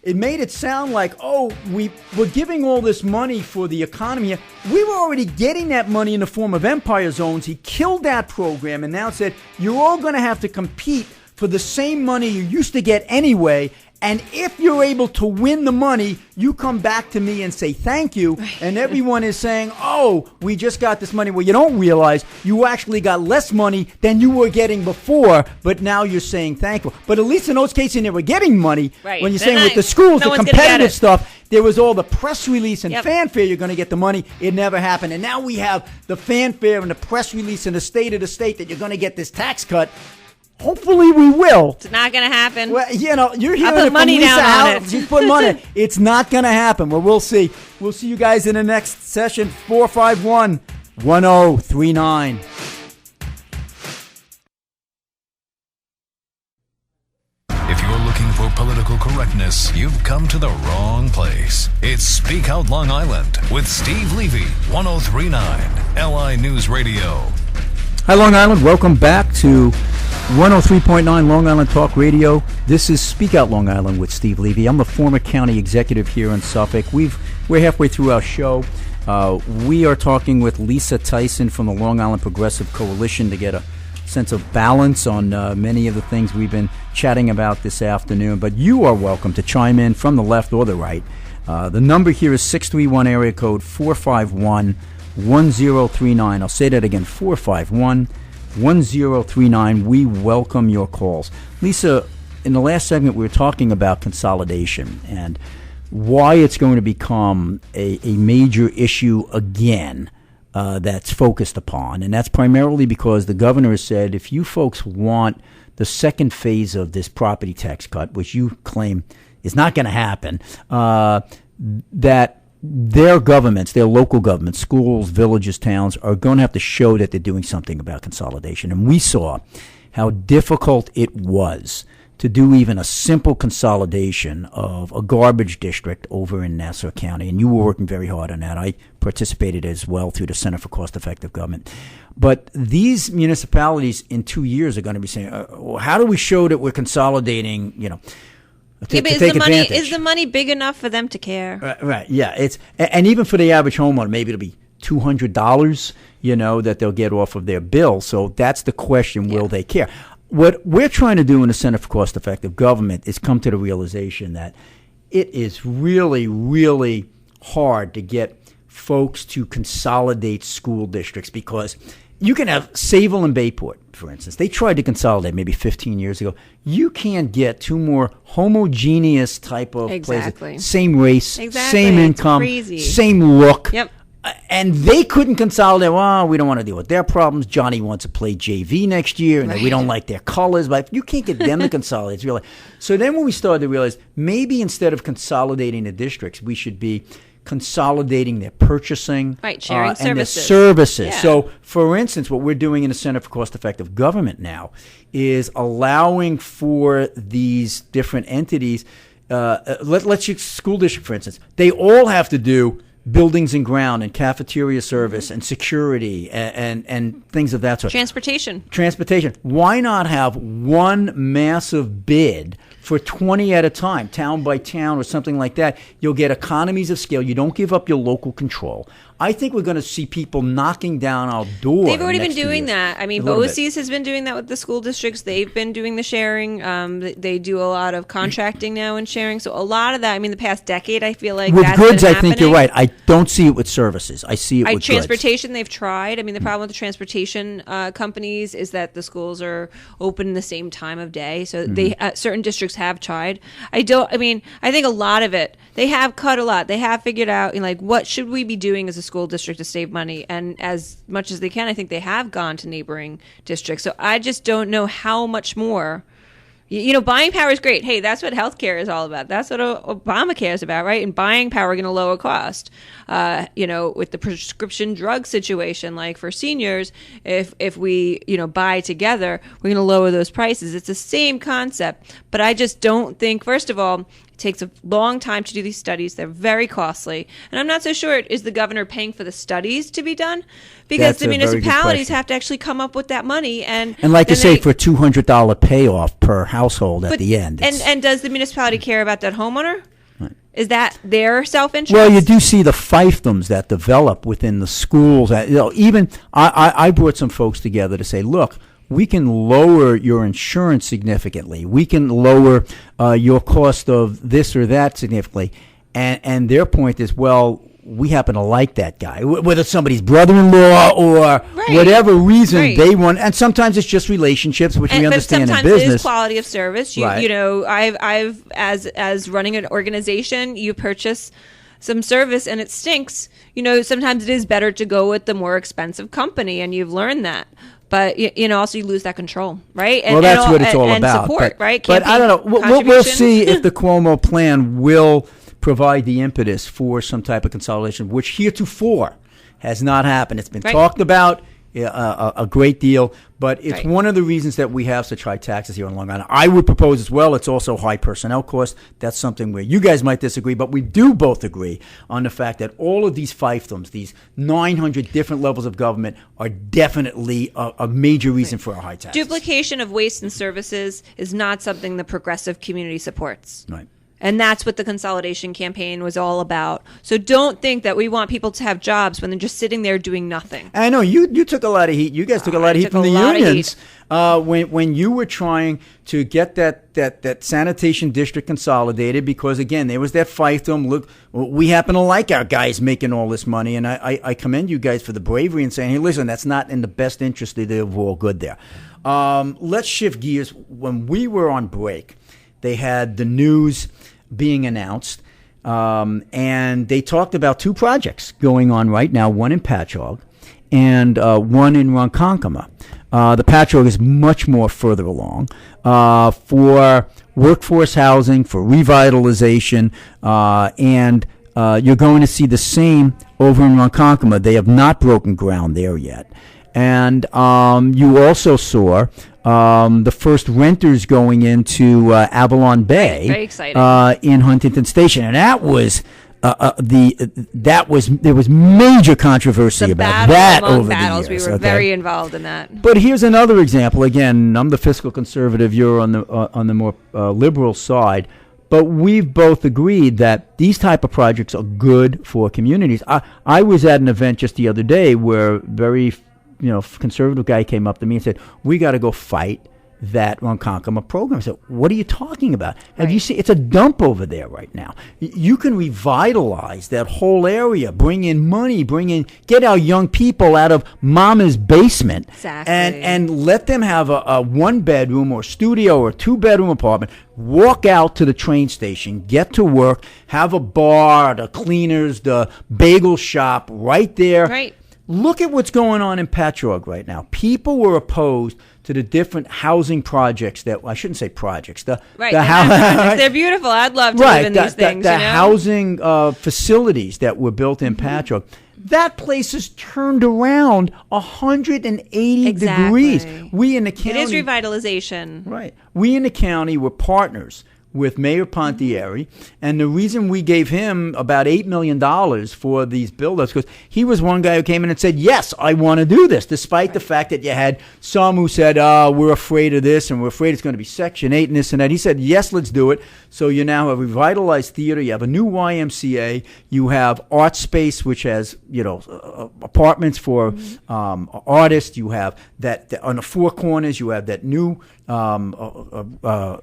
It made it sound like, we're giving all this money for the economy. We were already getting that money in the form of empire zones. He killed that program and now said, you're all going to have to compete for the same money you used to get anyway. And if you're able to win the money, you come back to me and say thank you. And everyone is saying, we just got this money. Well, you don't realize you actually got less money than you were getting before, but now you're saying thank you. But at least in those cases, they were getting money. Right. When you're saying with the schools, the competitive stuff, there was all the press release and fanfare, you're going to get the money. It never happened. And now we have the fanfare and the press release and the state of the state that you're going to get this tax cut. Hopefully we will. It's not going to happen. Well, you're hearing it from money Lisa down on it. She's putting money. It's not going to happen. Well, we'll see. We'll see you guys in the next session. 451-1039. If you're looking for political correctness, you've come to the wrong place. It's Speak Out Long Island with Steve Levy, 1039 LI News Radio. Hi, Long Island. Welcome back to 103.9 Long Island Talk Radio. This is Speak Out Long Island with Steve Levy. I'm the former county executive here in Suffolk. We're halfway through our show. We are talking with Lisa Tyson from the Long Island Progressive Coalition to get a sense of balance on many of the things we've been chatting about this afternoon. But you are welcome to chime in from the left or the right. The number here is 631 area code 451-1039. I'll say that again, 451-1039. We welcome your calls. Lisa, in the last segment, we were talking about consolidation and why it's going to become a major issue again that's focused upon. And that's primarily because the governor has said if you folks want the second phase of this property tax cut, which you claim is not going to happen, that their governments, their local governments, schools, villages, towns, are going to have to show that they're doing something about consolidation. And we saw how difficult it was to do even a simple consolidation of a garbage district over in Nassau County. And you were working very hard on that. I participated as well through the Center for Cost-Effective Government. But these municipalities in 2 years are going to be saying, well, how do we show that we're consolidating, but is the money big enough for them to care? Right. Yeah. And even for the average homeowner, maybe it'll be $200, that they'll get off of their bill. So that's the question: will they care? What we're trying to do in the Center for Cost-Effective Government is come to the realization that it is really, really hard to get folks to consolidate school districts, because you can have Sayville and Bayport, for instance. They tried to consolidate maybe 15 years ago. You can't get two more homogeneous type of places. Same race, same income, same look. Yep. And they couldn't consolidate. Well, we don't want to deal with their problems. Johnny wants to play JV next year, and we don't like their colors. But you can't get them to consolidate. It's really. So then when we started to realize maybe instead of consolidating the districts, we should be consolidating their purchasing, sharing and their services. Services. Yeah. So, for instance, what we're doing in the Center for Cost-Effective Government now is allowing for these different entities. Let's use school district, for instance. They all have to do buildings and ground and cafeteria service and security and things of that sort. Transportation. Why not have one massive bid for 20 at a time, town by town or something like that? You'll get economies of scale. You don't give up your local control. I think we're going to see people knocking down our door. They've already been doing that. I mean, BOCES has been doing that with the school districts. They've been doing the sharing. They do a lot of contracting now and sharing. So a lot of that, the past decade, I feel like with that's goods, been I think you're right. I don't see it with services. I see it with transportation. Goods. They've tried. The problem with the transportation companies is that the schools are open the same time of day. So they certain districts have tried. I think a lot of it, they have cut a lot. They have figured out, what should we be doing as a school district to save money? And as much as they can, I think they have gone to neighboring districts. So I just don't know how much more. Buying power is great. Hey, that's what healthcare is all about. That's what Obamacare is about, right? And buying power going to lower cost. With the prescription drug situation, like for seniors, if we buy together, we're going to lower those prices. It's the same concept, but I just don't think. First of all, it takes a long time to do these studies. They're very costly, and I'm not so sure is the governor paying for the studies to be done, because the municipalities have to actually come up with that money. And like you say, for a $200 payoff per household at the end. And does the municipality care about that homeowner? Right. Is that their self-interest? Well, you do see the fiefdoms that develop within the schools. Even I brought some folks together to say, look, we can lower your insurance significantly. We can lower your cost of this or that significantly. And their point is, well, we happen to like that guy, whether it's somebody's brother-in-law or whatever reason they want. And sometimes it's just relationships, which we understand in business. Sometimes it is quality of service. I've as running an organization, you purchase some service and it stinks. Sometimes it is better to go with the more expensive company, and you've learned that. But also you lose that control, right? And, that's what it's all about. And support, right? But I don't know. We'll see if the Cuomo plan will provide the impetus for some type of consolidation, which heretofore has not happened. It's been talked about. a great deal. But it's Right. one of the reasons that we have such high taxes here on Long Island. I would propose as well, it's also high personnel costs. That's something where you guys might disagree, but we do both agree on the fact that all of these fiefdoms, these 900 different levels of government, are definitely a major reason for our high taxes. Duplication of waste and services is not something the progressive community supports. Right. And that's what the consolidation campaign was all about. So don't think that we want people to have jobs when they're just sitting there doing nothing. I know you took a lot of heat. You guys took a lot of heat from the unions when you were trying to get that sanitation district consolidated, because again there was that fiefdom. Look, we happen to like our guys making all this money, and I commend you guys for the bravery and saying, hey, listen, that's not in the best interest of the overall good there. Let's shift gears. When we were on break, they had the news being announced, and they talked about two projects going on right now, one in Patchogue and one in Ronkonkoma. The Patchogue is much more further along for workforce housing, for revitalization, and you're going to see the same over in Ronkonkoma. They have not broken ground there yet. And you also saw the first renters going into Avalon Bay, Very exciting. In Huntington Station, and that was there was major controversy The about battle that among over battles. the years. We were okay? very involved in that. But here's another example. Again, I'm the fiscal conservative. You're on the more liberal side. But we've both agreed that these type of projects are good for communities. I was at an event just the other day where very conservative guy came up to me and said, we got to go fight that Ronkonkoma program. I said, what are you talking about? Have you seen? It's a dump over there right now. You can revitalize that whole area, bring in money, get our young people out of mama's basement, Exactly. and let them have a one-bedroom or studio or two-bedroom apartment, walk out to the train station, get to work, have a bar, the cleaners, the bagel shop right there. Right. Look at what's going on in Patchogue right now. People were opposed to the different housing projects that, well, I shouldn't say projects. They're beautiful. I'd love to live in these things. The housing facilities that were built in Patchogue. That place is turned around 180 degrees. We in the county. It is revitalization. Right. We in the county were partners with Mayor Pontieri, and the reason we gave him about $8 million for these build-ups, because he was one guy who came in and said, yes, I want to do this, despite the fact that you had some who said, we're afraid of this, and we're afraid it's going to be Section 8 and this and that. He said, yes, let's do it. So you now have a revitalized theater, you have a new YMCA, you have art space, which has, apartments for artists, you have that on the four corners, you have that new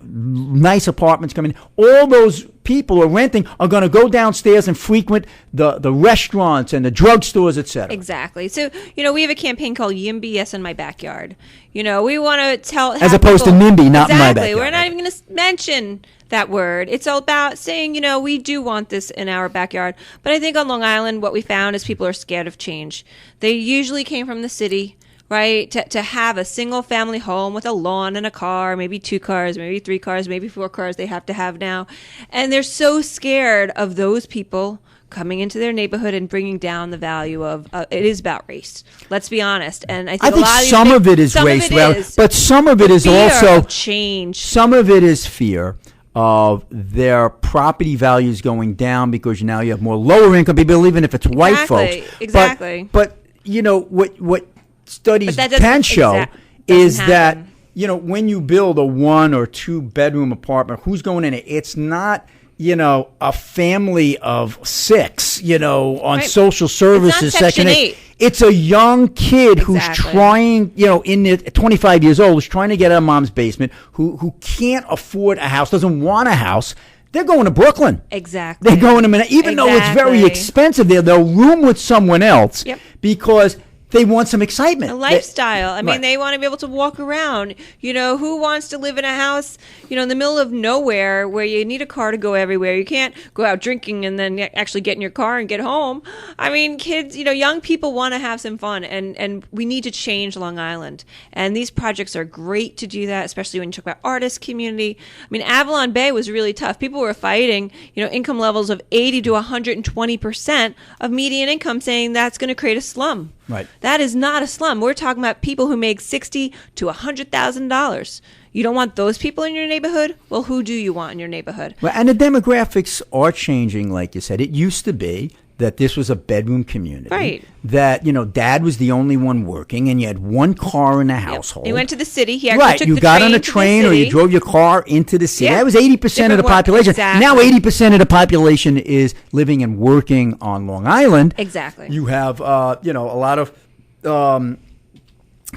nice apartments coming in. All those people who are renting are going to go downstairs and frequent the restaurants and the drugstores, etc. Exactly. So, we have a campaign called YIMBY, Yes in My Backyard. We want to tell... As opposed to NIMBY, not in my backyard. Exactly. We're not even going to mention that word. It's all about saying, we do want this in our backyard. But I think on Long Island, what we found is people are scared of change. They usually came from the city, right? To have a single family home with a lawn and a car, maybe 2 cars, maybe 3 cars, maybe 4 cars they have to have now. And they're so scared of those people coming into their neighborhood and bringing down the value of it is about race. Let's be honest. And I think, some of it is race, but some of it is also change. Some of it is fear of their property values going down because now you have more lower income people, even if it's white folks. Exactly. But what studies can show is that when you build a 1 or 2 bedroom apartment, who's going in it? It's not a family of 6 on social services section 8. It's a young kid who's trying, in the 25 years old, who's trying to get out of mom's basement, who can't afford a house, doesn't want a house. They're going to Brooklyn. Exactly. They're going to Manhattan, even though it's very expensive there. They'll room with someone else because they want some excitement. A lifestyle. I mean, they want to be able to walk around. Who wants to live in a house, in the middle of nowhere where you need a car to go everywhere? You can't go out drinking and then actually get in your car and get home. I mean, kids, young people want to have some fun, and we need to change Long Island. And these projects are great to do that, especially when you talk about artist community. I mean, Avalon Bay was really tough. People were fighting, income levels of 80 to 120% of median income, saying that's going to create a slum. Right. That is not a slum. We're talking about people who make $60,000 to $100,000. You don't want those people in your neighborhood? Well, who do you want in your neighborhood? Well, and the demographics are changing, like you said. It used to be that this was a bedroom community. Right. That, dad was the only one working, and you had one car in the household. He went to the city. He actually took you the got train on a to the train or city. you drove your car into the city. Yeah. That was 80% of the population. Exactly. Now 80% of the population is living and working on Long Island. Exactly. You have, a lot of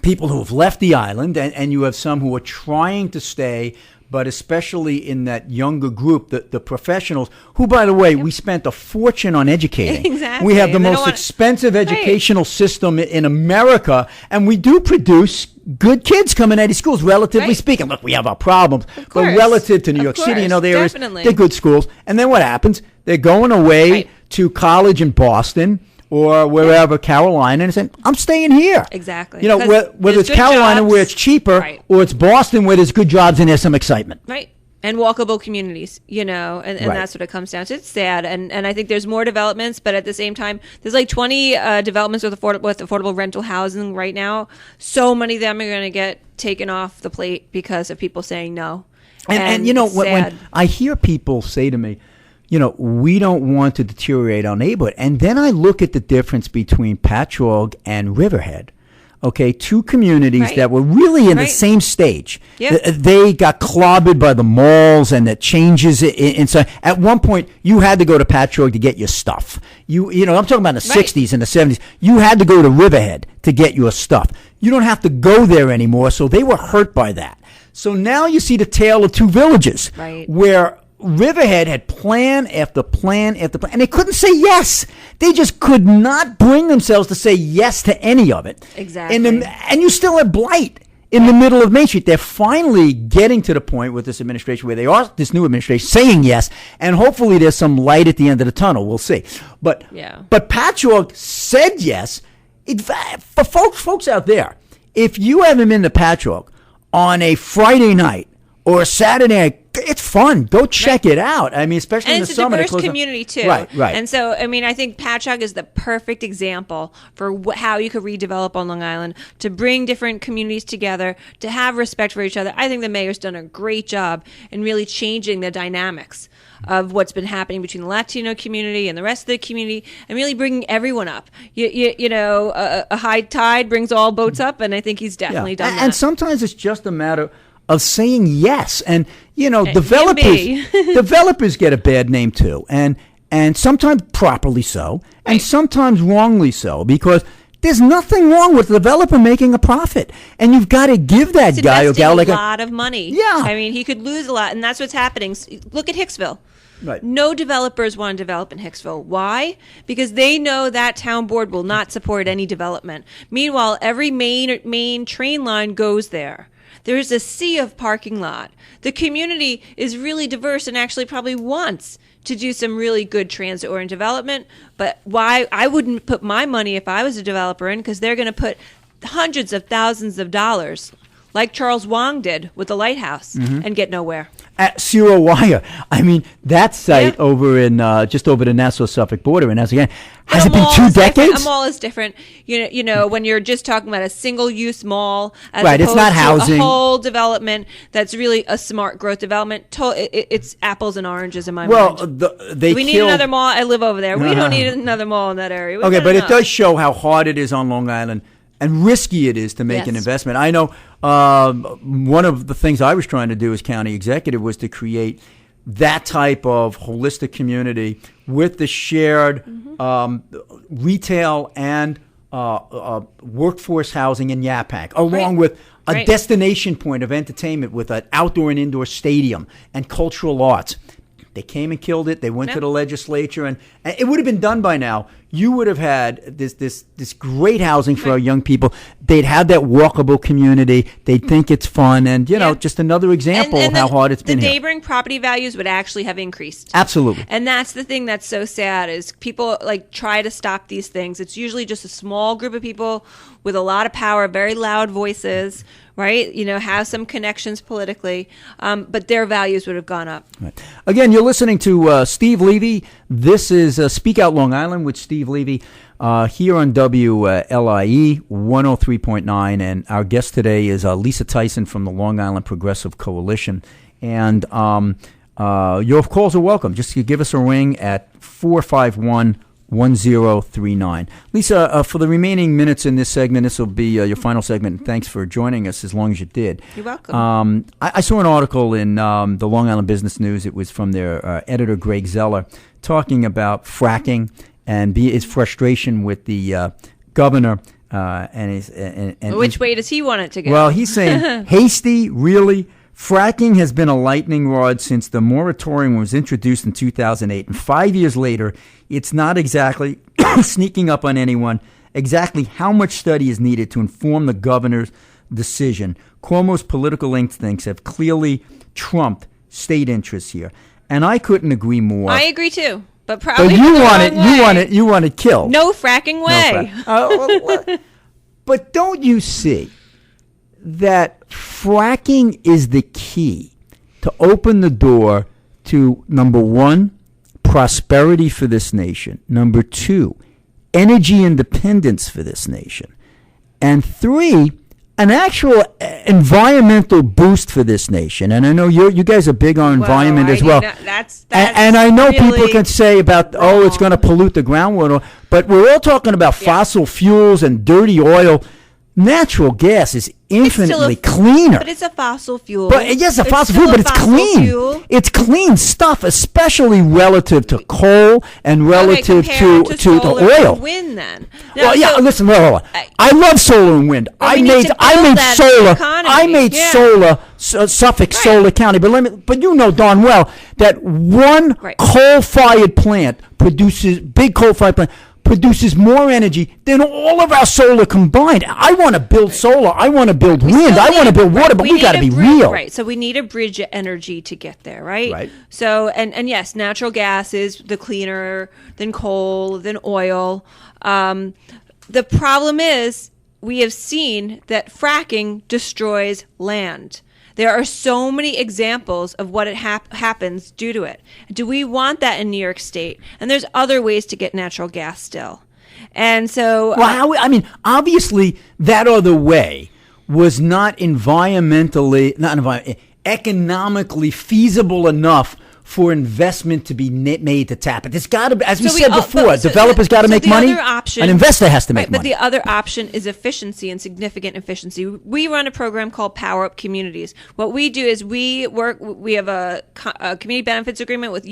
people who have left the island, and you have some who are trying to stay, but especially in that younger group, the professionals, who, by the way, we spent a fortune on educating. Exactly. We have the They don't most want- expensive educational system in America, and we do produce good kids coming out of schools, relatively Right. speaking. Look, we have our problems, but course. relative to New York Of City, course, they're definitely. good schools. And then what happens? They're going away Right. to college in Boston or wherever, Carolina, and saying, I'm staying here. Exactly. You know, 'Cause whether there's it's good Carolina jobs. where it's cheaper, Right. or it's Boston where there's good jobs and there's some excitement. Right. And walkable communities, and Right. that's what it comes down to. It's sad, and I think there's more developments, but at the same time, there's like 20 developments with affordable rental housing right now. So many of them are going to get taken off the plate because of people saying no. And it's when sad. I hear people say to me, we don't want to deteriorate our neighborhood. And then I look at the difference between Patchogue and Riverhead. Okay, two communities Right. that were really in the Right. same stage. Yeah. They got clobbered by the malls and the changes inside. At one point, you had to go to Patchogue to get your stuff. I'm talking about in the Right. 60s and the 70s. You had to go to Riverhead to get your stuff. You don't have to go there anymore, so they were hurt by that. So now you see the tale of two villages, Right. where Riverhead had plan after plan after plan, and they couldn't say yes. They just could not bring themselves to say yes to any of it. Exactly. And you still have blight in the middle of Main Street. They're finally getting to the point with this administration where they are, this new administration, saying yes, and hopefully there's some light at the end of the tunnel. We'll see. But Patchogue said yes. For folks out there, if you haven't been to Patchogue on a Friday night or a Saturday night, it's fun. Go check it out. I mean, especially And in it's the summer. a diverse community too. Right. And so, I think Patchogue is the perfect example for how you could redevelop on Long Island, to bring different communities together, to have respect for each other. I think the mayor's done a great job in really changing the dynamics of what's been happening between the Latino community and the rest of the community, and really bringing everyone up. A high tide brings all boats up, and I think he's definitely done that. And sometimes it's just a matter of saying yes. And It developers get a bad name too, and sometimes properly so, and sometimes wrongly so, because there's nothing wrong with the developer making a profit, and you've got to give that He's guy or investing gal a lot of money. Yeah. He could lose a lot, and that's what's happening. Look at Hicksville. Right. No developers want to develop in Hicksville. Why? Because they know that town board will not support any development. Meanwhile, every main train line goes there. There is a sea of parking lot. The community is really diverse and actually probably wants to do some really good transit-oriented development. But why I wouldn't put my money if I was a developer in, because they're going to put hundreds of thousands of dollars, like Charles Wang did with the lighthouse, and get nowhere. At Zero Wire. I mean, that site over in just over the Nassau-Suffolk border in Nassau, has it been 2 decades? A mall is different. When you're just talking about a single-use mall, as Right, it's opposed not to housing. a whole development that's really a smart growth development. It's apples and oranges in my mind. We need another mall. I live over there. We don't need another mall in that area. Okay, but it does show how hard it is on Long Island and risky it is to make an investment. I know one of the things I was trying to do as county executive was to create that type of holistic community with the shared retail and workforce housing in Yapak, along with a destination point of entertainment with an outdoor and indoor stadium and cultural arts. They came and killed it. They went to the legislature, and it would have been done by now. You would have had this great housing for our young people. They'd have that walkable community. They'd think it's fun, and just another example of how hard it's been The here. neighboring property values would actually have increased. Absolutely. And that's the thing that's so sad is people try to stop these things. It's usually just a small group of people with a lot of power, very loud voices, right? Have some connections politically, but their values would have gone up. Right. Again, you're listening to Steve Levy. This is Speak Out Long Island with Steve Levy here on WLIE 103.9. And our guest today is Lisa Tyson from the Long Island Progressive Coalition. And your calls are welcome. Just give us a ring at 451-1039. Lisa, for the remaining minutes in this segment, this will be your final segment. Thanks for joining us as long as you did. You're welcome. I saw an article in the Long Island Business News. It was from their editor, Greg Zeller, talking about fracking and his frustration with the governor. And which way does he want it to go? Well, he's saying, hasty, really? Fracking has been a lightning rod since the moratorium was introduced in 2008. And 5 years later, it's not exactly sneaking up on anyone. Exactly how much study is needed to inform the governor's decision. Cuomo's political instincts have clearly trumped state interests here. And I couldn't agree more. I agree too. But probably you want it killed. No fracking way. But don't you see that fracking is the key to open the door to, number one, prosperity for this nation, number two, energy independence for this nation, and three, an actual environmental boost for this nation? And I know you guys are big on environment as well. That's and I know really people can say about, it's going to pollute the groundwater, but we're all talking about fossil fuels and dirty oil. Natural gas is infinitely cleaner. But it's a fossil fuel. But yes, a fossil fuel, but it's clean. Fuel. It's clean stuff, especially relative to coal and relative to the oil. And wind, then. Now, listen, hold on. I love solar and wind. I made solar Suffolk Solar County, but you know darn well that one coal-fired plant produces more energy than all of our solar combined. I want to build solar. I want to build wind. I want to build water, but we got to be real. Right. So we need a bridge of energy to get there, right? Right. So, and yes, natural gas is the cleaner than coal, than oil. The problem is we have seen that fracking destroys land. There are so many examples of what happens due to it. Do we want that in New York State? And there's other ways to get natural gas still. And so... obviously, that other way was not economically feasible enough for investment to be made to tap it. It's got to be, as we said before, developers got to make money. An investor has to make money. But the other option is efficiency and significant efficiency. We run a program called Power Up Communities. What we do is we have a community benefits agreement with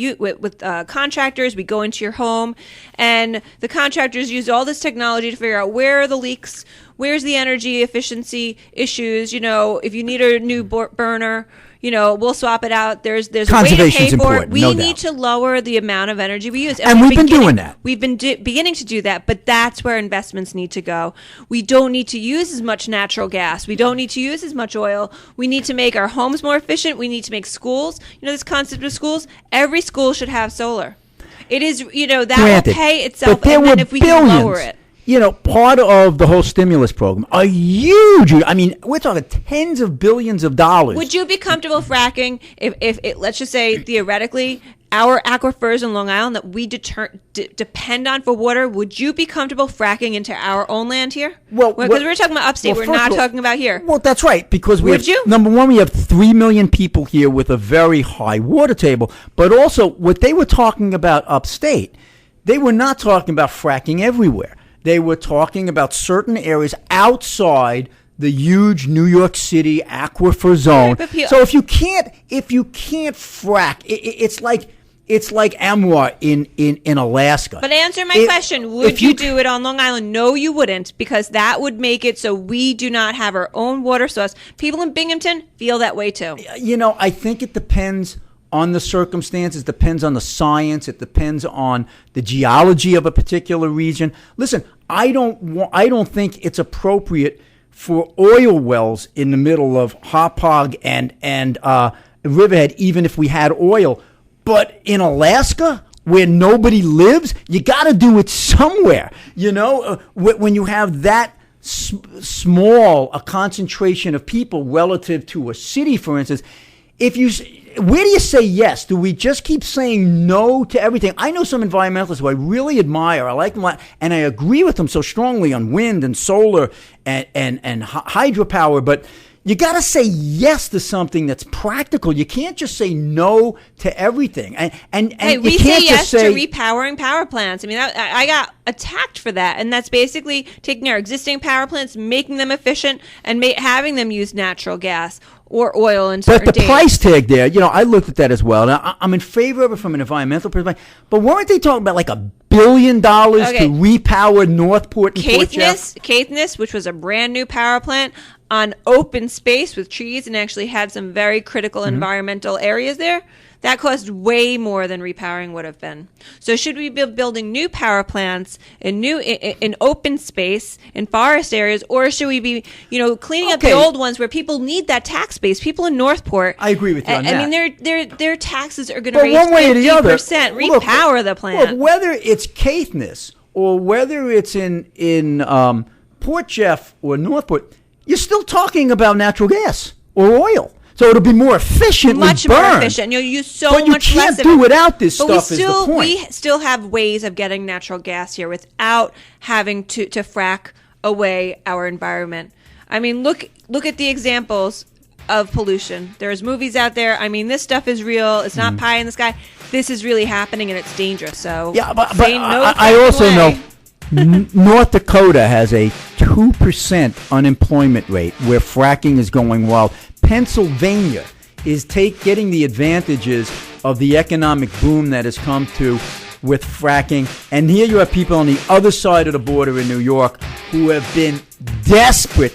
contractors. We go into your home, and the contractors use all this technology to figure out where are the leaks, where's the energy efficiency issues. If you need a new burner, we'll swap it out. There's a way to pay for it. We need to lower the amount of energy we use. And we've been doing that. We've been beginning to do that, but that's where investments need to go. We don't need to use as much natural gas. We don't need to use as much oil. We need to make our homes more efficient. We need to make schools. This concept of schools, every school should have solar. It is, that will pay itself, and then if we can lower it. Part of the whole stimulus program, a huge, we're talking tens of billions of dollars. Would you be comfortable fracking if let's just say, theoretically, our aquifers in Long Island that we depend on for water, would you be comfortable fracking into our own land here? Because we're talking about upstate, we're not talking about here. Well, that's right, because number one, we have 3 million people here with a very high water table, but also what they were talking about upstate, they were not talking about fracking everywhere. They were talking about certain areas outside the huge New York City aquifer zone. So if you can't frack, it's like Amwar in Alaska. But answer my question: would you do it on Long Island? No, you wouldn't, because that would make it so we do not have our own water source. People in Binghamton feel that way too. I think it depends on the circumstances, depends on the science, it depends on the geology of a particular region. Listen, I don't think it's appropriate for oil wells in the middle of Hauppauge and Riverhead, even if we had oil. But in Alaska, where nobody lives, you got to do it somewhere. When you have that small a concentration of people relative to a city, for instance, where do you say yes? Do we just keep saying no to everything? I know some environmentalists who I really admire. I like them a lot, and I agree with them so strongly on wind and solar and hydropower, but you got to say yes to something that's practical. You can't just say no to everything. And hey, you we can't say yes just say, to repowering power plants. I mean, I got attacked for that, and that's basically taking our existing power plants, making them efficient, and having them use natural gas or oil in certain but the days. price tag there, I looked at that as well. Now, I'm in favor of it from an environmental perspective, but weren't they talking about like $1 billion to repower Northport and Port Jeff? Caithness, which was a brand new power plant on open space with trees and actually had some very critical environmental areas there, that cost way more than repowering would have been. So should we be building new power plants in open space in forest areas, or should we be cleaning up the old ones where people need that tax base? People in Northport, I agree with you on that. I mean, their taxes are going to raise one way or the other, 50%. Repower the plant. Look, whether it's Caithness or whether it's in Port Jeff or Northport, you're still talking about natural gas or oil. So it'll be more efficient. Much more efficient. You'll use so but you much can't less of do it. without this But stuff is the point. We still have ways of getting natural gas here without having to frack away our environment. I mean, look at the examples of pollution. There's movies out there. I mean, this stuff is real. It's not pie in the sky. This is really happening, and it's dangerous. So yeah, but no I also way. know North Dakota has a 2% unemployment rate where fracking is going wild. Pennsylvania is getting the advantages of the economic boom that has come to with fracking. And here you have people on the other side of the border in New York who have been desperate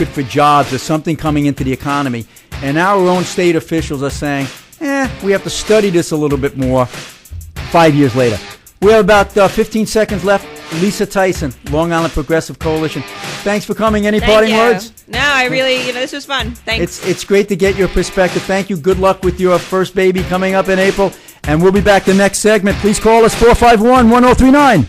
for jobs or something coming into the economy. And our own state officials are saying, we have to study this a little bit more 5 years later. We have about 15 seconds left. Lisa Tyson, Long Island Progressive Coalition. Thanks for coming. Any parting words? No, I really, this was fun. Thanks. It's great to get your perspective. Thank you. Good luck with your first baby coming up in April. And we'll be back the next segment. Please call us 451-1039.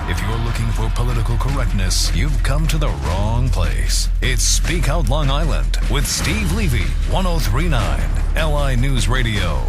If you're looking for political correctness, you've come to the wrong place. It's Speak Out Long Island with Steve Levy, 1039 LI News Radio.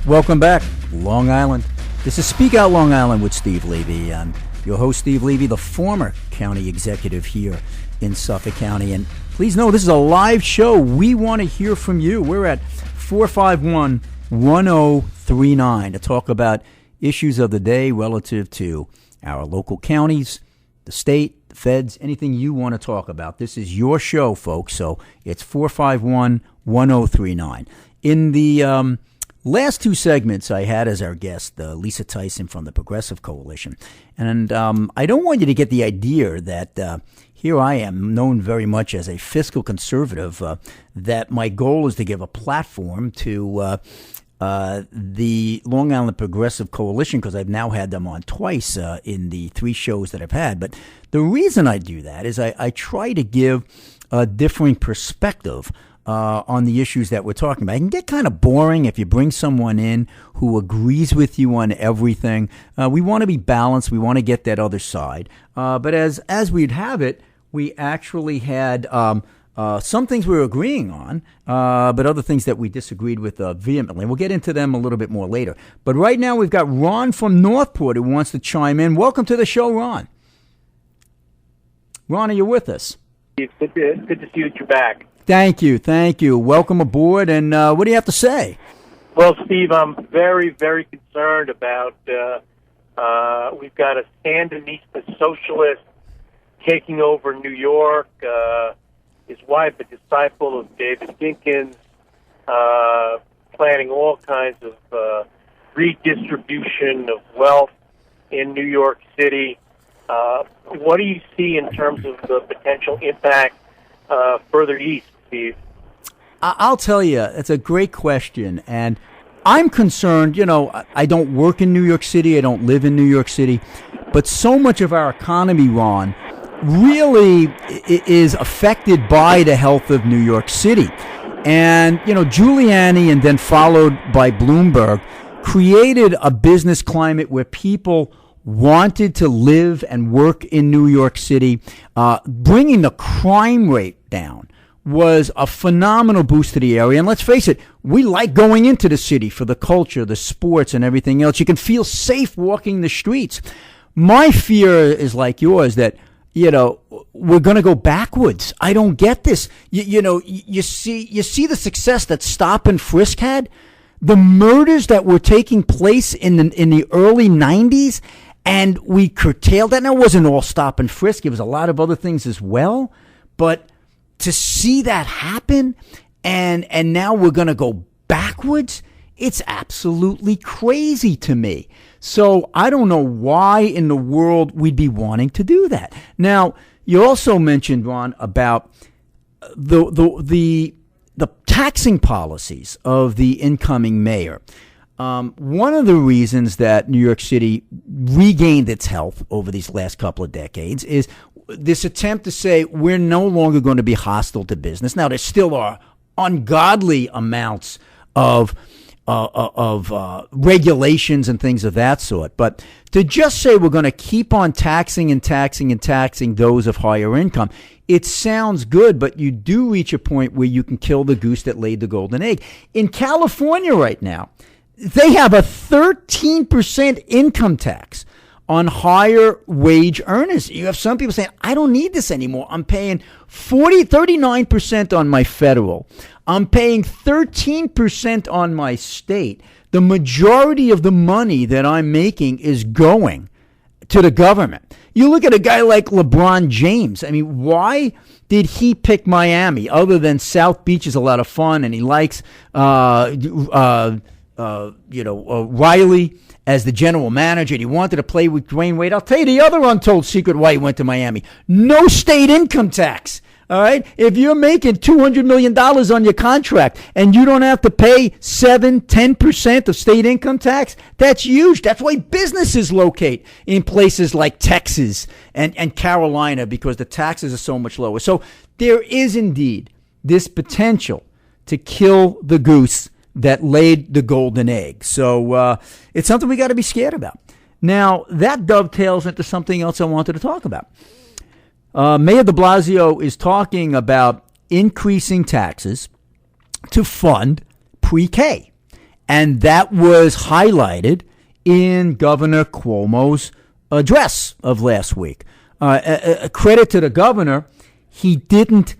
Welcome back, Long Island. This is Speak Out Long Island with Steve Levy. I'm your host, Steve Levy, the former county executive here in Suffolk County. And please know this is a live show. We want to hear from you. We're at 451-1039 to talk about issues of the day relative to our local counties, the state, the feds, anything you want to talk about. This is your show, folks. So it's 451-1039. In the last two segments, I had as our guest Lisa Tyson from the Progressive Coalition. And I don't want you to get the idea that here I am, known very much as a fiscal conservative, that my goal is to give a platform to the Long Island Progressive Coalition, because I've now had them on twice in the three shows that I've had. But the reason I do that is I try to give a differing perspective on the issues that we're talking about. It can get kind of boring if you bring someone in who agrees with you on everything. We want to be balanced. We want to get that other side. But as we'd have it, we actually had some things we were agreeing on, but other things that we disagreed with vehemently. We'll get into them a little bit more later. But right now we've got Ron from Northport who wants to chime in. Welcome to the show, Ron. Ron, are you with us? It's good to see you back. Thank you. Welcome aboard, and what do you have to say? Well, Steve, I'm very, very concerned about we've got a Sandinista socialist taking over New York, his wife a disciple of David Dinkins, planning all kinds of redistribution of wealth in New York City. What do you see in terms of the potential impact further east, Steve? I'll tell you, it's a great question, and I'm concerned. I don't work in New York City. I don't live in New York City, but so much of our economy, Ron, really is affected by the health of New York City. And, Giuliani and then followed by Bloomberg created a business climate where people wanted to live and work in New York City, bringing the crime rate down was a phenomenal boost to the area. And let's face it, we like going into the city for the culture, the sports, and everything else. You can feel safe walking the streets. My fear is like yours, that, we're going to go backwards. I don't get this. You see the success that Stop and Frisk had, the murders that were taking place in the early 90s, and we curtailed that. Now, it wasn't all Stop and Frisk. It was a lot of other things as well. But to see that happen, and now we're going to go backwards, it's absolutely crazy to me. So I don't know why in the world we'd be wanting to do that. Now, you also mentioned, Ron, about the taxing policies of the incoming mayor. One of the reasons that New York City regained its health over these last couple of decades is this attempt to say we're no longer going to be hostile to business. Now, there still are ungodly amounts of regulations and things of that sort, but to just say we're going to keep on taxing and taxing and taxing those of higher income, it sounds good, but you do reach a point where you can kill the goose that laid the golden egg. In California right now, they have a 13% income tax on higher wage earners. You have some people saying, I don't need this anymore. I'm paying 39% on my federal. I'm paying 13% on my state. The majority of the money that I'm making is going to the government. You look at a guy like LeBron James. I mean, why did he pick Miami other than South Beach is a lot of fun and he likes Riley as the general manager, and he wanted to play with Dwayne Wade? I'll tell you the other untold secret why he went to Miami. No state income tax. All right? If you're making $200 million on your contract and you don't have to pay 7-10% of state income tax, that's huge. That's why businesses locate in places like Texas and Carolina, because the taxes are so much lower. So there is indeed this potential to kill the goose that laid the golden egg. So it's something we got to be scared about. Now, that dovetails into something else I wanted to talk about. Mayor de Blasio is talking about increasing taxes to fund pre-K. And that was highlighted in Governor Cuomo's address of last week. A credit to the governor, he didn't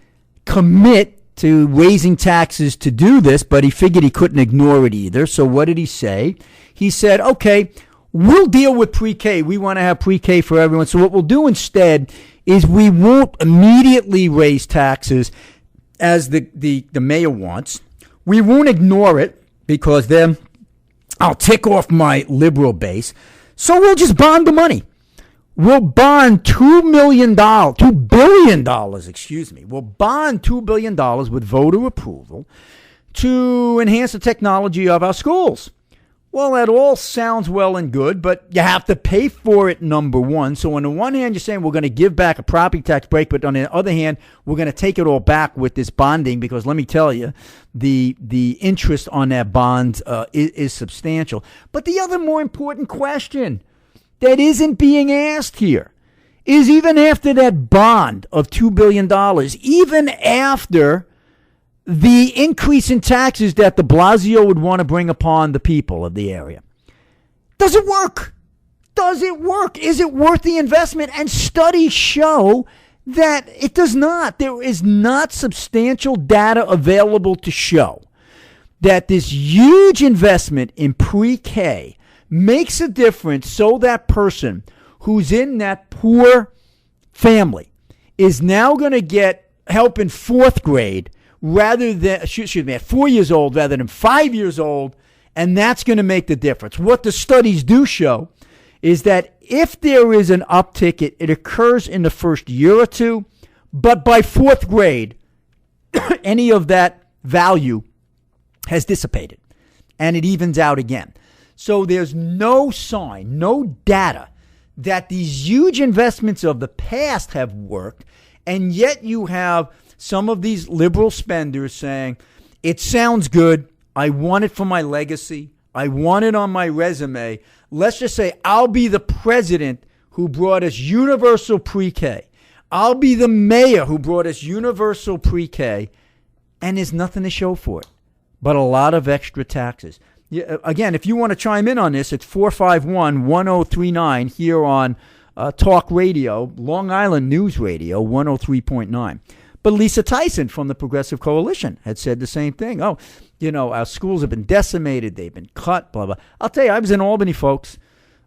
commit to raising taxes to do this, but he figured he couldn't ignore it either. So what did he say? He said, okay, we'll deal with pre-K. We want to have pre-K for everyone. So what we'll do instead is we won't immediately raise taxes as the mayor wants. We won't ignore it because then I'll tick off my liberal base. So we'll just bond the money. We'll bond $2 billion. We'll bond $2 billion with voter approval to enhance the technology of our schools. Well, that all sounds well and good, but you have to pay for it, number one. So on the one hand, you're saying we're going to give back a property tax break, but on the other hand, we're going to take it all back with this bonding, because let me tell you, the interest on that bond is substantial. But the other more important question that isn't being asked here is, even after that bond of $2 billion, even after the increase in taxes that de Blasio would want to bring upon the people of the area, does it work? Does it work? Is it worth the investment? And studies show that it does not. There is not substantial data available to show that this huge investment in pre-K makes a difference, so that person who's in that poor family is now going to get help in fourth grade rather than, at 4 years old rather than 5 years old, and that's going to make the difference. What the studies do show is that if there is an uptick, it occurs in the first year or two, but by fourth grade, any of that value has dissipated, and it evens out again. So there's no sign, no data that these huge investments of the past have worked, and yet you have some of these liberal spenders saying, it sounds good, I want it for my legacy, I want it on my resume. Let's just say I'll be the president who brought us universal pre-K. I'll be the mayor who brought us universal pre-K, and there's nothing to show for it but a lot of extra taxes. Yeah, again, if you want to chime in on this, it's 451-1039 here on Talk Radio, Long Island News Radio, 103.9. But Lisa Tyson from the Progressive Coalition had said the same thing. Oh, our schools have been decimated. They've been cut, blah, blah. I'll tell you, I was in Albany, folks.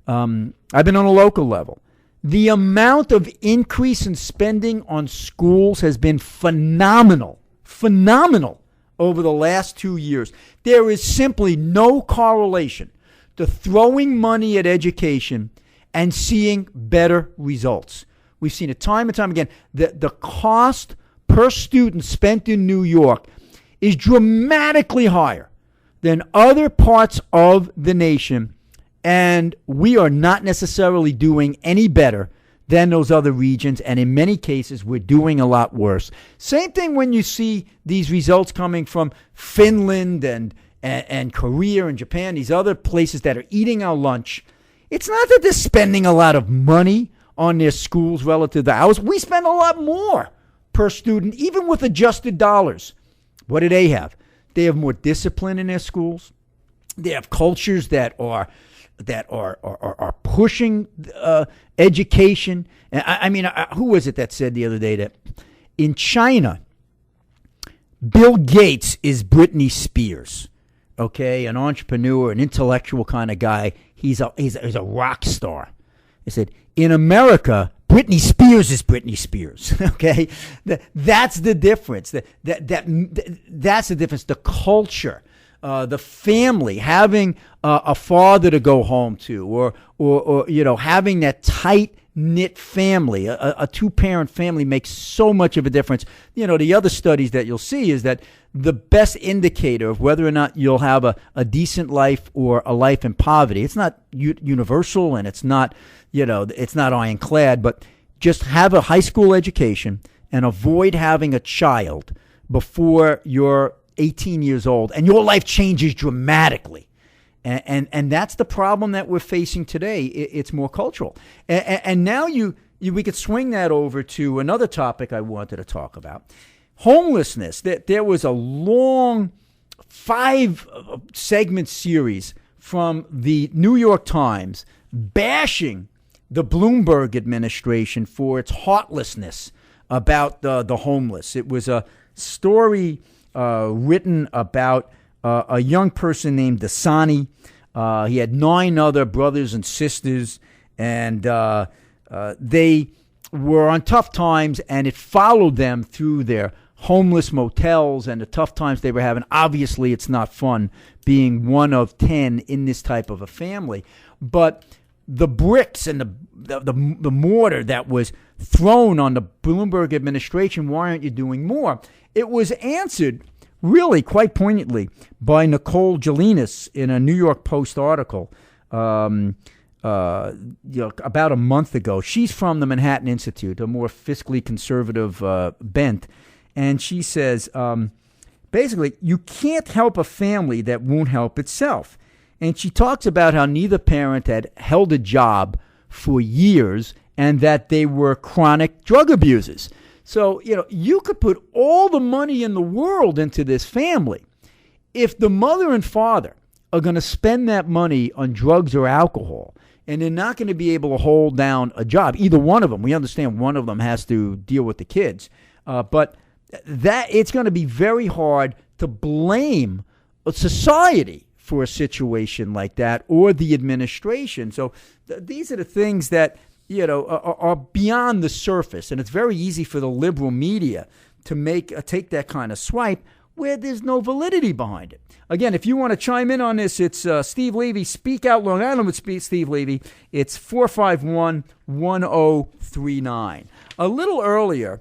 I've been on a local level. The amount of increase in spending on schools has been phenomenal over the last 2 years. There is simply no correlation to throwing money at education and seeing better results. We've seen it time and time again. The cost per student spent in New York is dramatically higher than other parts of the nation, and we are not necessarily doing any better than those other regions, and in many cases, we're doing a lot worse. Same thing when you see these results coming from Finland and Korea and Japan, these other places that are eating our lunch. It's not that they're spending a lot of money on their schools relative to ours. We spend a lot more per student, even with adjusted dollars. What do they have? They have more discipline in their schools. They have cultures that are pushing education. Who was it that said the other day that in China, Bill Gates is Britney Spears, okay, an entrepreneur, an intellectual kind of guy. He's a rock star. They said in America, Britney Spears is Britney Spears. Okay, that's the difference. That's the difference. The culture. The family, having a father to go home to, or having that tight knit family, a two-parent family makes so much of a difference. The other studies that you'll see is that the best indicator of whether or not you'll have a decent life or a life in poverty. It's not universal, and it's not it's not ironclad, but just have a high school education and avoid having a child before you're 18 years old, and your life changes dramatically. And that's the problem that we're facing today. It's more cultural. And now we could swing that over to another topic I wanted to talk about. Homelessness. There was a long 5-segment series from the New York Times bashing the Bloomberg administration for its heartlessness about the homeless. It was a story written about a young person named Dasani. He had 9 other brothers and sisters, and they were on tough times, and it followed them through their homeless motels and the tough times they were having. Obviously, it's not fun being one of 10 in this type of a family, but the bricks and the mortar that was thrown on the Bloomberg administration, why aren't you doing more? It was answered really quite poignantly by Nicole Jelinas in a New York Post article about a month ago. She's from the Manhattan Institute, a more fiscally conservative bent, and she says, basically, you can't help a family that won't help itself. And she talks about how neither parent had held a job for years and that they were chronic drug abusers. So, you could put all the money in the world into this family. If the mother and father are going to spend that money on drugs or alcohol, and they're not going to be able to hold down a job, either one of them, we understand one of them has to deal with the kids, but that it's going to be very hard to blame a society for a situation like that or the administration. So these are the things that are beyond the surface, and it's very easy for the liberal media to take that kind of swipe where there's no validity behind it. Again, if you want to chime in on this, it's Steve Levy. Speak Out Long Island with Steve Levy. It's 451-1039. A little earlier,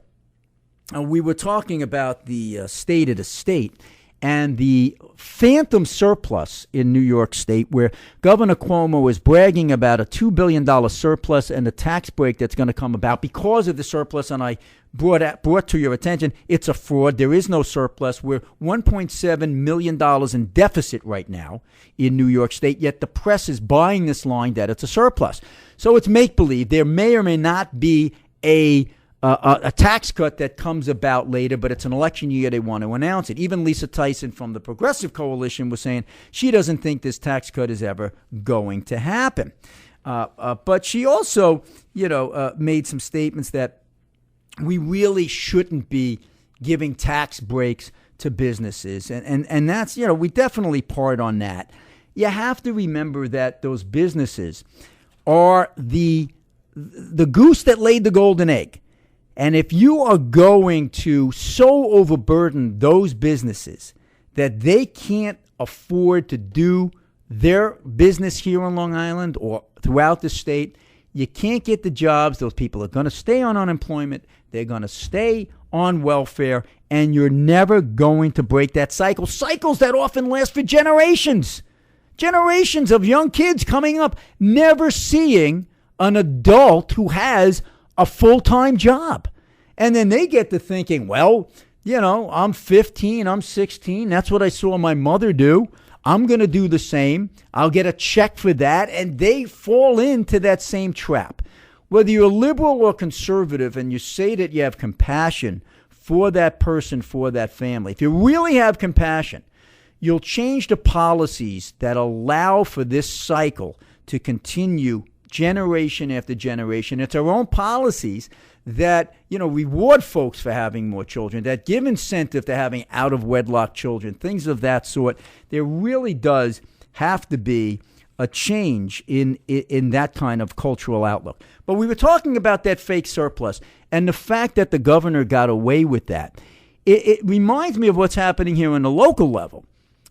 we were talking about the state of the state, and the phantom surplus in New York State, where Governor Cuomo is bragging about a $2 billion surplus and the tax break that's going to come about because of the surplus. And I brought to your attention, it's a fraud. There is no surplus. We're $1.7 million in deficit right now in New York State, yet the press is buying this line that it's a surplus. So it's make-believe. There may or may not be a tax cut that comes about later, but it's an election year. They want to announce it. Even Lisa Tyson from the Progressive Coalition was saying she doesn't think this tax cut is ever going to happen. But she also, made some statements that we really shouldn't be giving tax breaks to businesses. And that's, we definitely part on that. You have to remember that those businesses are the goose that laid the golden egg. And if you are going to so overburden those businesses that they can't afford to do their business here on Long Island or throughout the state, you can't get the jobs. Those people are going to stay on unemployment. They're going to stay on welfare, and you're never going to break that cycle. Cycles that often last for generations. Generations of young kids coming up, never seeing an adult who has a full-time job. And then they get to thinking, well, I'm 15, I'm 16. That's what I saw my mother do. I'm going to do the same. I'll get a check for that. And they fall into that same trap. Whether you're liberal or conservative and you say that you have compassion for that person, for that family, if you really have compassion, you'll change the policies that allow for this cycle to continue generation after generation. It's our own policies that, reward folks for having more children, that give incentive to having out-of-wedlock children, things of that sort. There really does have to be a change in that kind of cultural outlook. But we were talking about that fake surplus and the fact that the governor got away with that. It reminds me of what's happening here on the local level,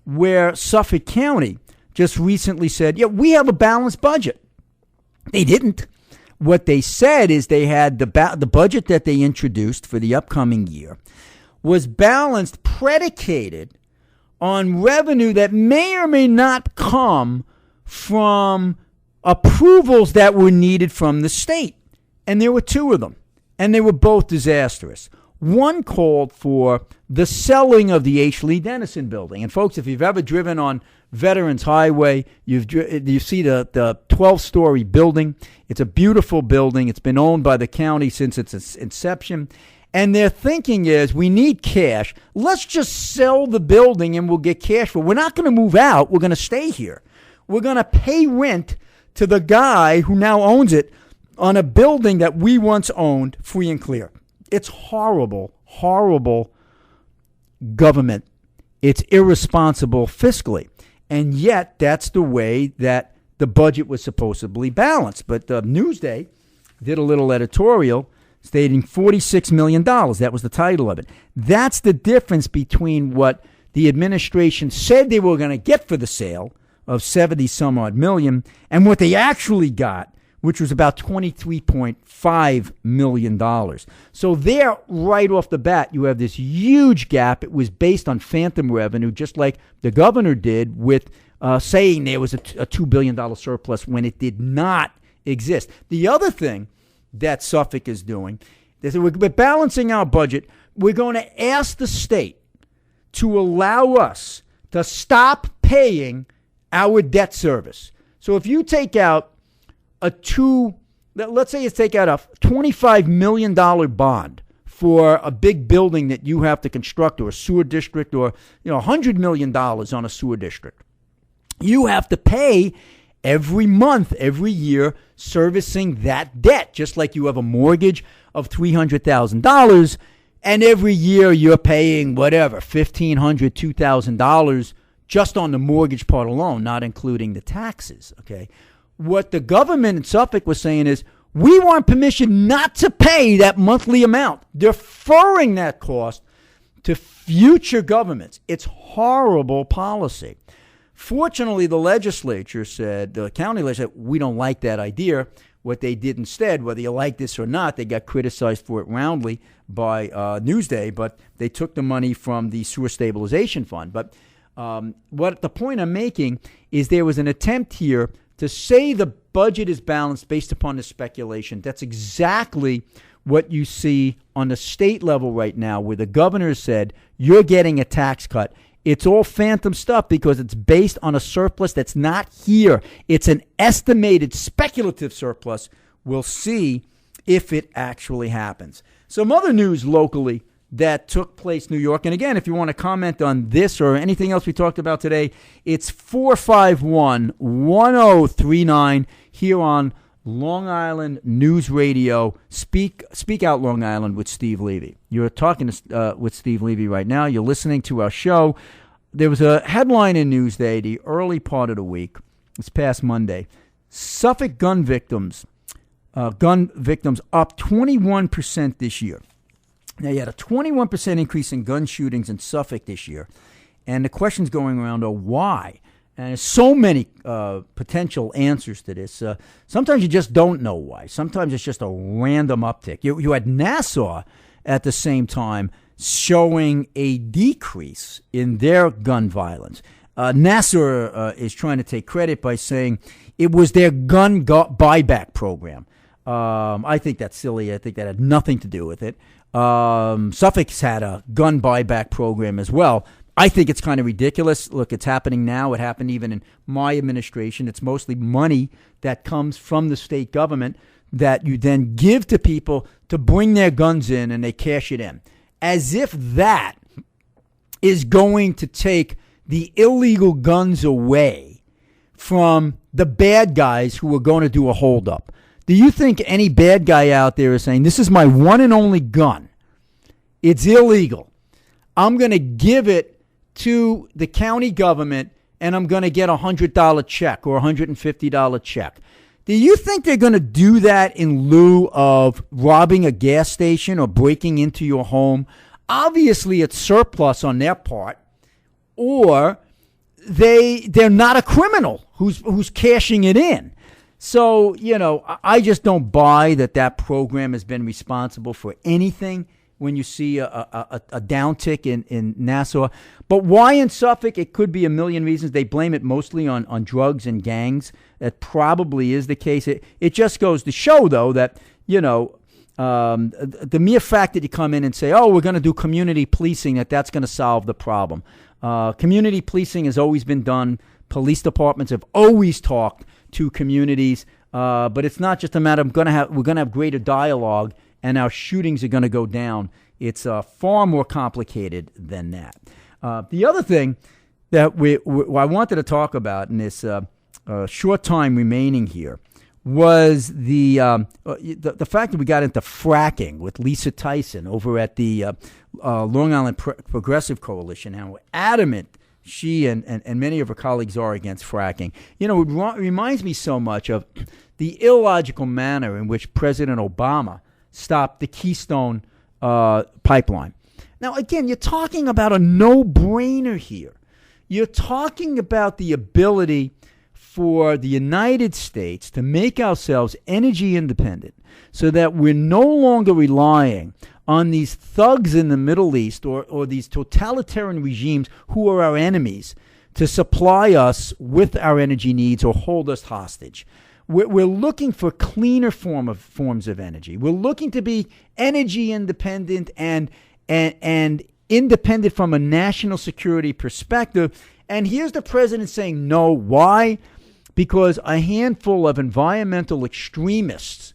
where Suffolk County just recently said, we have a balanced budget. They didn't. What they said is they had the budget that they introduced for the upcoming year was balanced, predicated on revenue that may or may not come from approvals that were needed from the state. And there were two of them, and they were both disastrous. One called for the selling of the H. Lee Dennison building. And folks, if you've ever driven on Veterans Highway, you see the 12-story building. It's a beautiful building. It's been owned by the county since its inception. And their thinking is, we need cash. Let's just sell the building and we'll get cash for it. We're not going to move out. We're going to stay here. We're going to pay rent to the guy who now owns it on a building that we once owned free and clear. It's horrible, horrible government. It's irresponsible fiscally. And yet, that's the way that the budget was supposedly balanced. But Newsday did a little editorial stating $46 million. That was the title of it. That's the difference between what the administration said they were going to get for the sale of 70-some-odd million and what they actually got, which was about $23.5 million. So there, right off the bat, you have this huge gap. It was based on phantom revenue, just like the governor did with saying there was a $2 billion surplus when it did not exist. The other thing that Suffolk is doing is that we're balancing our budget. We're going to ask the state to allow us to stop paying our debt service. So if you take out let's say you take out a $25 million bond for a big building that you have to construct, or a sewer district, or $100 million on a sewer district. You have to pay every month, every year, servicing that debt, just like you have a mortgage of $300,000, and every year you're paying whatever, $1,500, $2,000 just on the mortgage part alone, not including the taxes, okay? What the government in Suffolk was saying is, we want permission not to pay that monthly amount, deferring that cost to future governments. It's horrible policy. Fortunately, the legislature said, the county legislature said, we don't like that idea. what they did instead, whether you like this or not, they got criticized for it roundly by Newsday, but they took the money from the Sewer Stabilization Fund. But what the point I'm making is there was an attempt here to say the budget is balanced based upon the speculation. That's exactly what you see on the state level right now, where the governor said, you're getting a tax cut. It's all phantom stuff because it's based on a surplus that's not here. It's an estimated speculative surplus. We'll see if it actually happens. Some other news locally that took place in New York. And again, if you want to comment on this or anything else we talked about today, it's 451-1039 here on Long Island News Radio. Speak Out Long Island with Steve Levy. You're talking with Steve Levy right now. You're listening to our show. There was a headline in Newsday the early part of the week, this past Monday. Suffolk gun victims up 21% this year. Now, you had a 21% increase in gun shootings in Suffolk this year. And the questions going around are why? And there's so many potential answers to this. Sometimes you just don't know why. Sometimes it's just a random uptick. You had Nassau at the same time showing a decrease in their gun violence. Nassau is trying to take credit by saying it was their gun buyback program. I think that's silly. I think that had nothing to do with it. Suffolk's had a gun buyback program as well. I think it's kind of ridiculous. Look, it's happening now. It happened even in my administration. It's mostly money that comes from the state government that you then give to people to bring their guns in and they cash it in. As if that is going to take the illegal guns away from the bad guys who are going to do a holdup. Do you think any bad guy out there is saying, this is my one and only gun. It's illegal. I'm going to give it to the county government and I'm going to get a $100 check or a $150 check. Do you think they're going to do that in lieu of robbing a gas station or breaking into your home? Obviously, it's surplus on their part, or they're not a criminal who's cashing it in. So, I just don't buy that program has been responsible for anything when you see a downtick in Nassau. But why in Suffolk? It could be a million reasons. They blame it mostly on drugs and gangs. That probably is the case. It just goes to show, though, that, the mere fact that you come in and say, oh, we're going to do community policing, that's going to solve the problem. Community policing has always been done. Police departments have always talked to communities, but it's not just a matter of we're going to have greater dialogue and our shootings are going to go down. It's far more complicated than that. The other thing that I wanted to talk about in this short time remaining here was the fact that we got into fracking with Lisa Tyson over at the Long Island Progressive Coalition, and how adamant she and many of her colleagues are against fracking. It reminds me so much of the illogical manner in which President Obama stopped the Keystone pipeline. Now, again, you're talking about a no-brainer here. You're talking about the ability for the United States to make ourselves energy independent so that we're no longer relying on these thugs in the Middle East or these totalitarian regimes who are our enemies to supply us with our energy needs or hold us hostage. We're looking for cleaner forms of energy. We're looking to be energy independent and independent from a national security perspective. And here's the president saying no. Why? Because a handful of environmental extremists,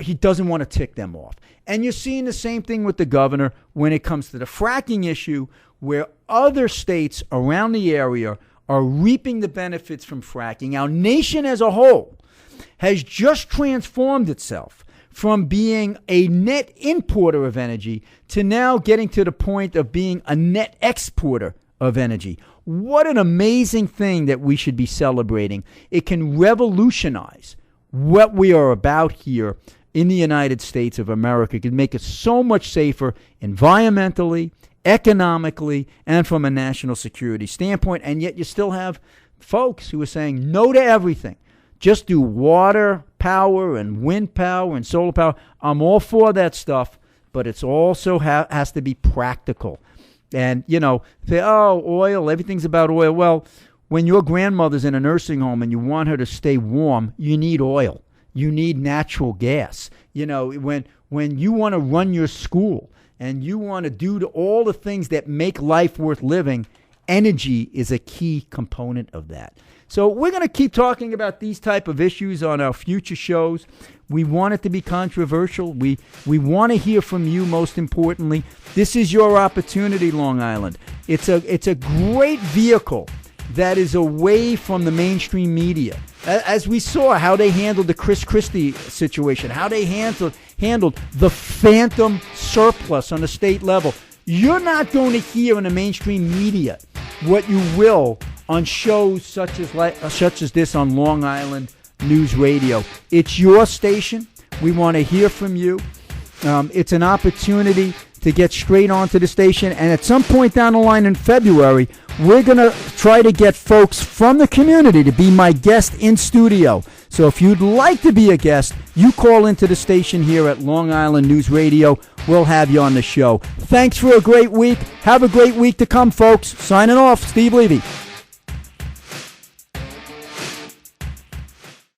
he doesn't want to tick them off. And you're seeing the same thing with the governor when it comes to the fracking issue, where other states around the area are reaping the benefits from fracking. Our nation as a whole has just transformed itself from being a net importer of energy to now getting to the point of being a net exporter of energy. What an amazing thing that we should be celebrating. It can revolutionize what we are about here in the United States of America. It can make us so much safer environmentally, economically, and from a national security standpoint. And yet you still have folks who are saying no to everything. just do water power and wind power and solar power. I'm all for that stuff, but it's also has to be practical. And, say, oh, oil, everything's about oil. Well, when your grandmother's in a nursing home and you want her to stay warm, you need oil. You need natural gas. When you want to run your school and you want to do all the things that make life worth living, energy is a key component of that. So we're going to keep talking about these type of issues on our future shows. We want it to be controversial. We want to hear from you, most importantly. This is your opportunity, Long Island. It's a great vehicle that is away from the mainstream media. As we saw how they handled the Chris Christie situation, how they handled the phantom surplus on the state level. You're not going to hear in the mainstream media what you will on shows such as this on Long Island News Radio. It's your station. We want to hear from you. It's an opportunity to get straight onto the station. And at some point down the line in February, we're going to try to get folks from the community to be my guest in studio. So if you'd like to be a guest, you call into the station here at Long Island News Radio. We'll have you on the show. Thanks for a great week. Have a great week to come, folks. Signing off, Steve Levy.